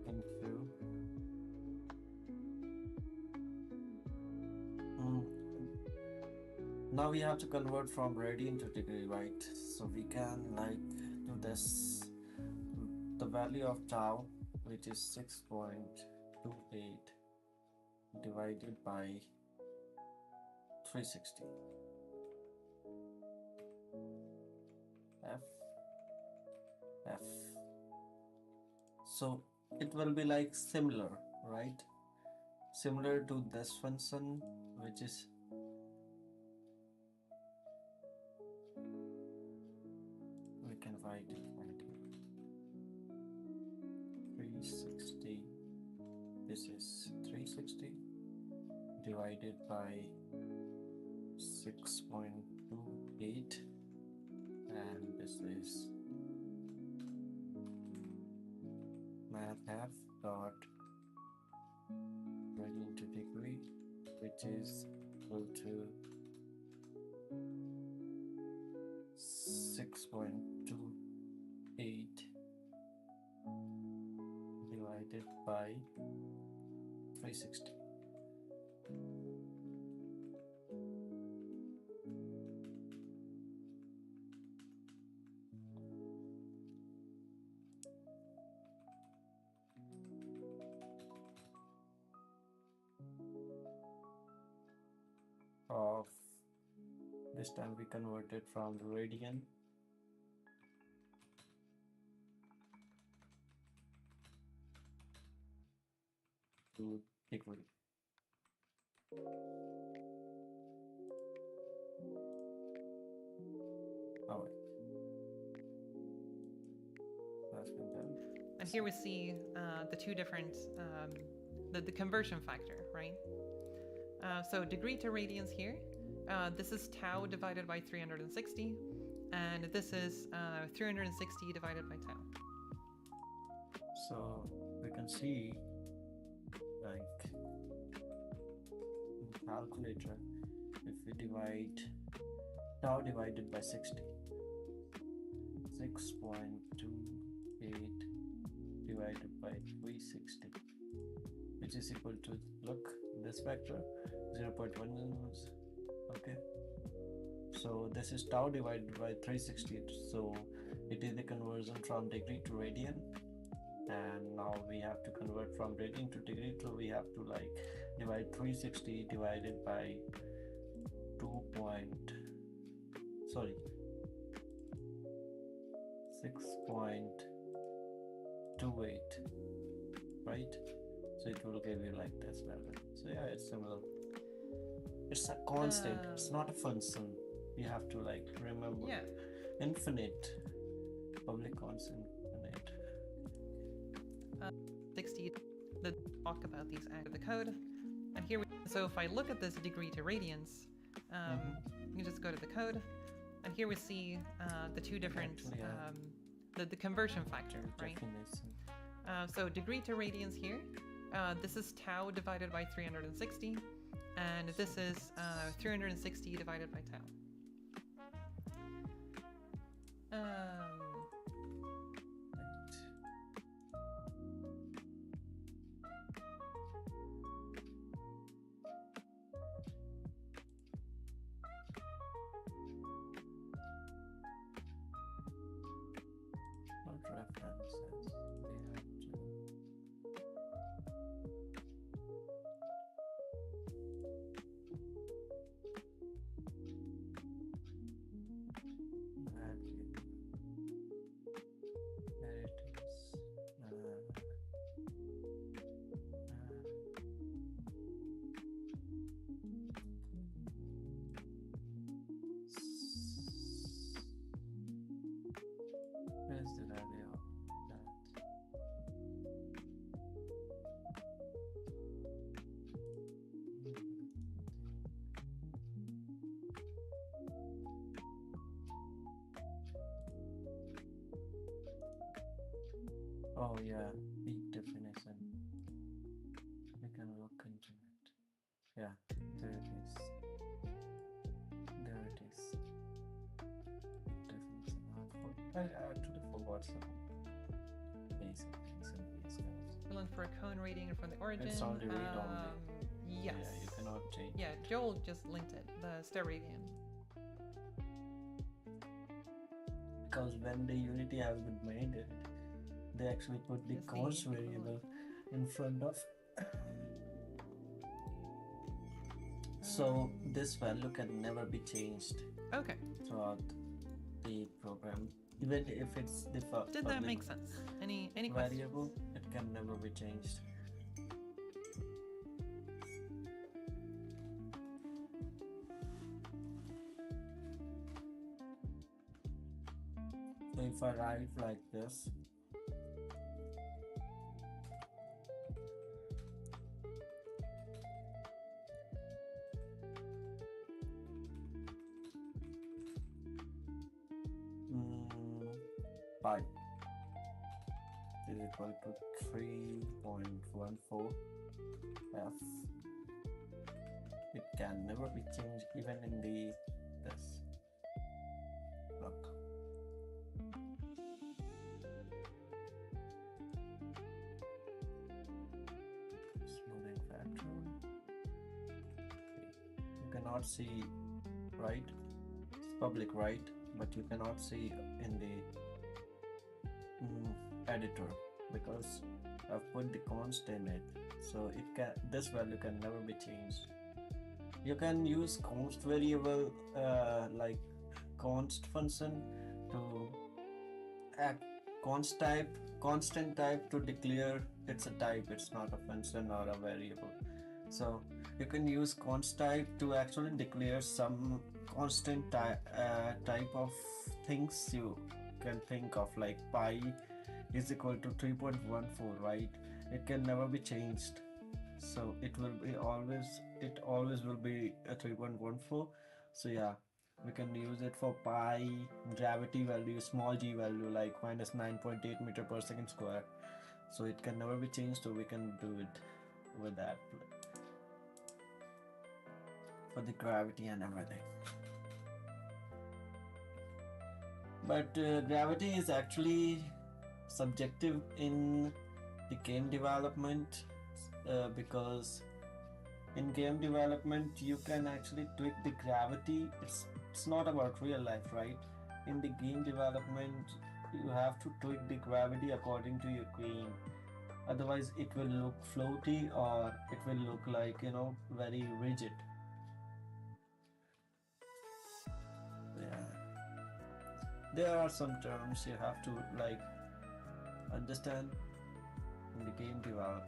into now we have to convert from radian to degree, right? So we can like do this, the value of tau, which is 6.28 divided by 360 f f, so it will be like similar, right? Similar to this function, which is we can write it like 360, this is 360 divided by 6.28, and this is math f dot radian to degree, which is equal to 6.28 divided by 360. Of this time we converted from radian to degree. Alright, that's been done. And here we see the two different, the conversion factor, right? So degree to radians here, this is tau divided by 360, and this is 360 divided by tau. So we can see like in calculator, if we divide tau divided by 60, 6.28 divided by 360, which is equal to, look, this factor 0.1, okay? So this is tau divided by 360, so it is the conversion from degree to radian, and now we have to convert from radian to degree, so we have to like divide 360 divided by 6.28, right? So it will give you like this value. So yeah, it's similar. It's a constant, it's not a function. You have to like remember. Yeah. Infinite, public constant, infinite. 60, the talk about these out of the code. And here so if I look at this degree to radians, you just go to the code, and here we see the two different, Actually, the conversion factor, right? Definition. So degree to radians here. This is tau divided by 360, and this is 360 divided by tau. What references we have to value. There it is. Where's the value of that? Oh yeah, peak definition. We can look into it. Yeah, there it is. There it is. Peak definition output. I actually forgot some basic things in these guys. We're looking for a cone rating from the origin. It's only read only. Yes. Yeah, you cannot change. Yeah, Joel just linked it, the steradian. Because when the Unity has been made it, they actually put the Just the const equivalent. variable in front of. So this value can never be changed Okay, throughout the program, even if it's the did that public make sense? Any questions? variable, it can never be changed. So if I write like this, pi is equal to 3.14 f. It can never be changed even in the this. Look. Smoothing factor. You cannot see, right? It's public, right? But you cannot see in the editor because I've put the const in it, so it can, this value can never be changed. You can use const variable like const function to act constant type to declare it's a type, it's not a function or a variable. So you can use const type to actually declare some constant type of things you can think of, like pi is equal to 3.14, right? It can never be changed, so it will be always will be a 3.14. So yeah, we can use it for pi, gravity value, small g value like minus 9.8 meter per second square, so it can never be changed, so we can do it with that for the gravity and everything. But gravity is actually subjective in the game development because in game development you can actually tweak the gravity. It's not about real life, right? In the game development you have to tweak the gravity according to your game, otherwise it will look floaty or it will look like, you know, very rigid. Yeah, there are some terms you have to like understand in the game development.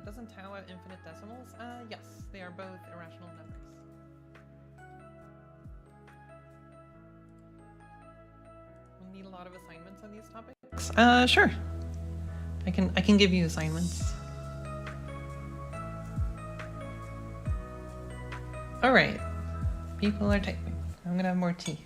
Doesn't tau have infinite decimals? Yes, they are both irrational numbers. We'll need a lot of assignments on these topics. Sure. I can give you assignments. All right. People are typing. I'm gonna have more tea.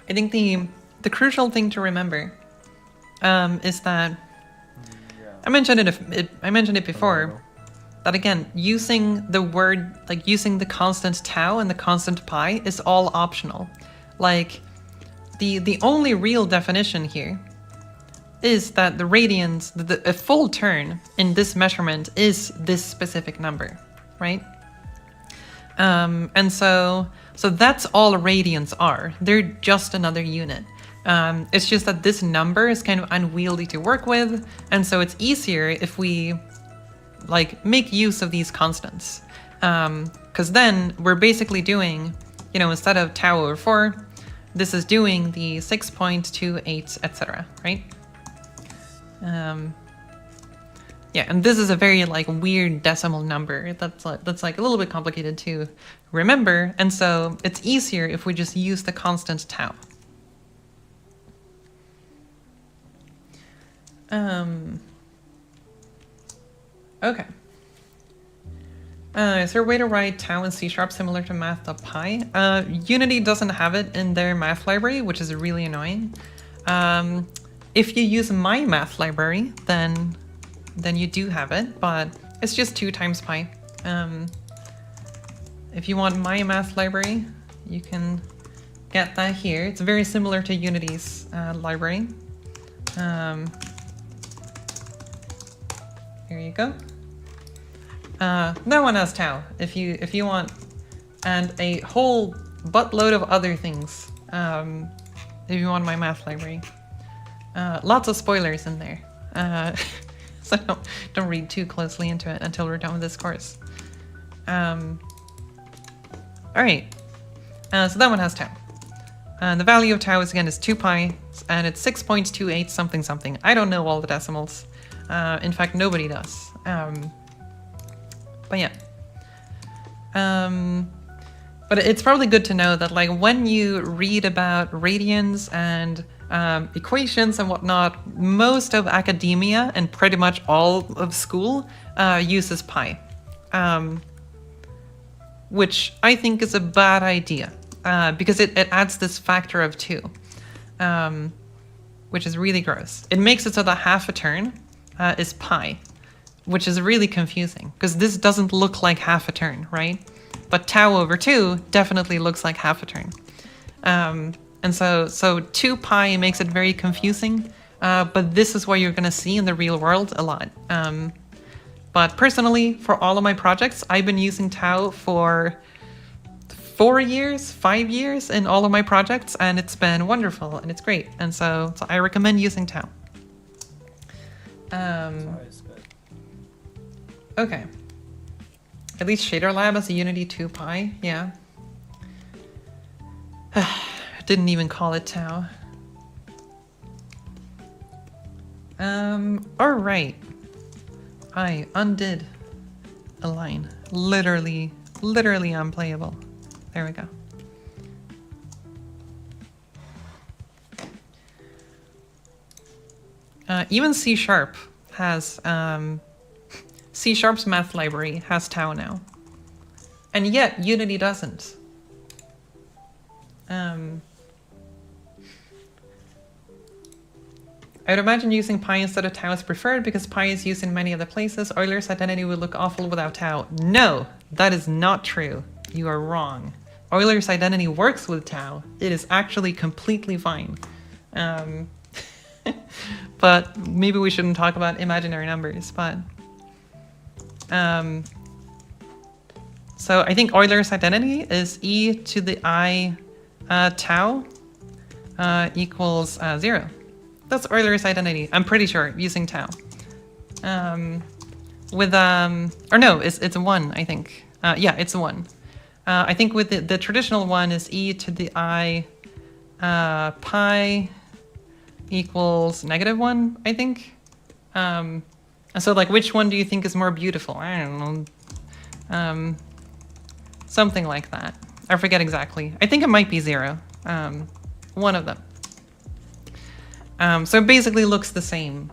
I think the crucial thing to remember is that Yeah. I mentioned it before. Hello. That again, using the word, like using the constant tau and the constant pi is all optional. Like, the only real definition here is that the radians, a full turn in this measurement is this specific number, right? And so that's all radians are. They're just another unit. It's just that this number is kind of unwieldy to work with, and so it's easier if we like make use of these constants, because then we're basically doing, you know, instead of tau over 4, this is doing the 6.28, etc., right? Yeah, and this is a very like weird decimal number that's like a little bit complicated to remember, and so it's easier if we just use the constant tau. Okay. Is there a way to write tau in C# similar to math.py? Unity doesn't have it in their math library, which is really annoying. If you use my math library, then you do have it, but it's just 2 times pi. If you want my math library, you can get that here. It's very similar to Unity's library. Here you go. That one has tau, if you want, and a whole buttload of other things, if you want my math library. Lots of spoilers in there, so don't read too closely into it until we're done with this course. Alright, so that one has tau. The value of tau is, again, is 2 pi, and it's 6.28 something something. I don't know all the decimals. In fact, nobody does. But yeah. But it's probably good to know that, like, when you read about radians and equations and whatnot, most of academia and pretty much all of school uses pi, which I think is a bad idea, because it adds this factor of 2, which is really gross. It makes it so that half a turn is pi, which is really confusing, because this doesn't look like half a turn, right? But tau over 2 definitely looks like half a turn. And so 2 pi makes it very confusing, but this is what you're going to see in the real world a lot. But personally, for all of my projects, I've been using tau for 4 years, 5 years in all of my projects, and it's been wonderful, and it's great. And so I recommend using tau. Okay. At least Shader Lab has a Unity 2 pi, yeah. Didn't even call it tau. Alright. I undid a line. Literally unplayable. There we go. Even C# has, C#'s math library has tau now. And yet, Unity doesn't. I would imagine using pi instead of tau is preferred because pi is used in many other places. Euler's identity would look awful without tau. No, that is not true. You are wrong. Euler's identity works with tau. It is actually completely fine. But maybe we shouldn't talk about imaginary numbers, but... so I think Euler's identity is e to the I tau equals 0. That's Euler's identity. I'm pretty sure, using tau. With, or no, it's a 1, I think. Yeah, it's a 1. I think with the traditional one is e to the I pi equals -1, I think. So, like, which one do you think is more beautiful? I don't know. Something like that. I forget exactly. I think it might be 0. One of them. So it basically looks the same,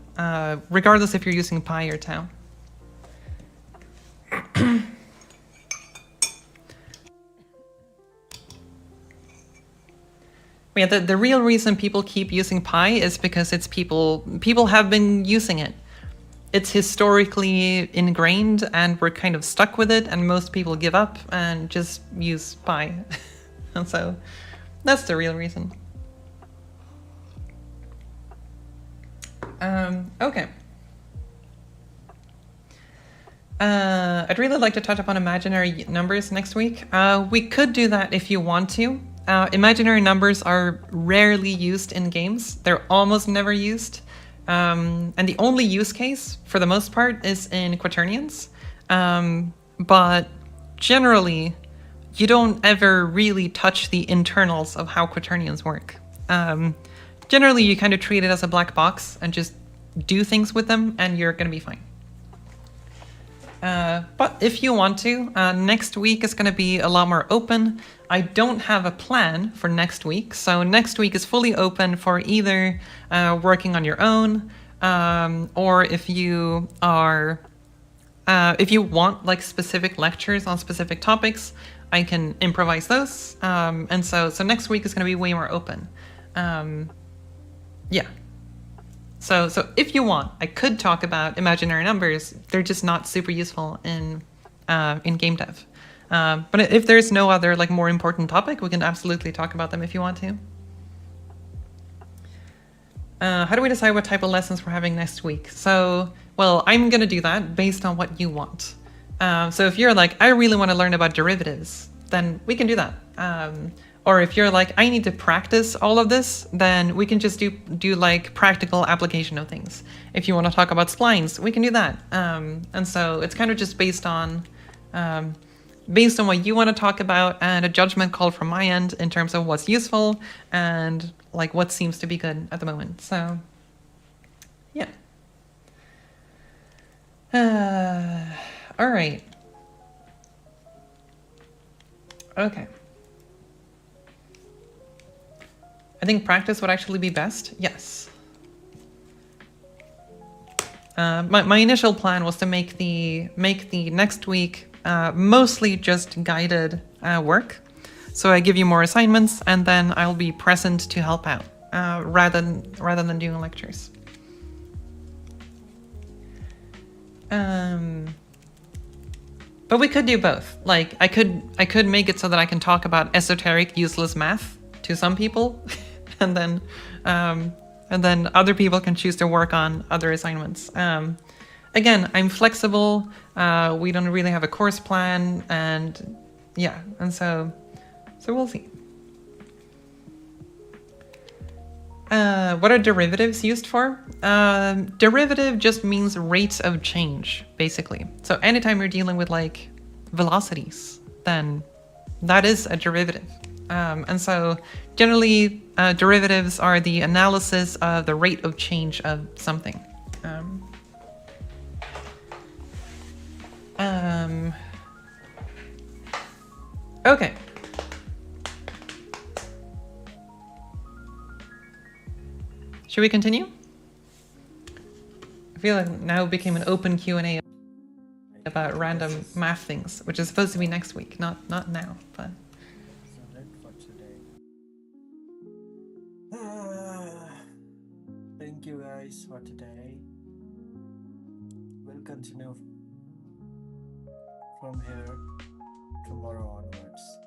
regardless if you're using pi or tau. Yeah, the real reason people keep using pi is because it's people have been using it. It's historically ingrained and we're kind of stuck with it, and most people give up and just use pi. And so that's the real reason. Okay. I'd really like to touch upon imaginary numbers next week. We could do that if you want to. Imaginary numbers are rarely used in games. They're almost never used. And the only use case, for the most part, is in quaternions. But generally, you don't ever really touch the internals of how quaternions work. Generally, you kind of treat it as a black box and just do things with them, and you're going to be fine. But if you want to, next week is going to be a lot more open. I don't have a plan for next week, so next week is fully open for either working on your own, or if you are, if you want like specific lectures on specific topics, I can improvise those. And so next week is going to be way more open. Yeah. So if you want, I could talk about imaginary numbers. They're just not super useful in game dev. But if there's no other like more important topic, we can absolutely talk about them if you want to. How do we decide what type of lessons we're having next week? So, well, I'm gonna do that based on what you want. So if you're like, I really want to learn about derivatives, then we can do that. Or if you're like, I need to practice all of this, then we can just do like practical application of things. If you want to talk about splines, we can do that. And so it's kind of just based on what you want to talk about, and a judgment call from my end in terms of what's useful and like what seems to be good at the moment. So yeah. All right. Okay. I think practice would actually be best. Yes. My initial plan was to make the next week mostly just guided work. So I give you more assignments, and then I'll be present to help out rather than doing lectures. But we could do both. Like I could make it so that I can talk about esoteric, useless math to some people, and then other people can choose to work on other assignments. Again, I'm flexible. We don't really have a course plan, and yeah, and so we'll see. What are derivatives used for? Derivative just means rates of change, basically. So anytime you're dealing with like velocities, then that is a derivative. And so generally, derivatives are the analysis of the rate of change of something. Okay. Should we continue? I feel like now it became an open Q&A about random math things, which is supposed to be next week, not now, but. So that's for today. Thank you guys for today. We'll continue from here tomorrow onwards.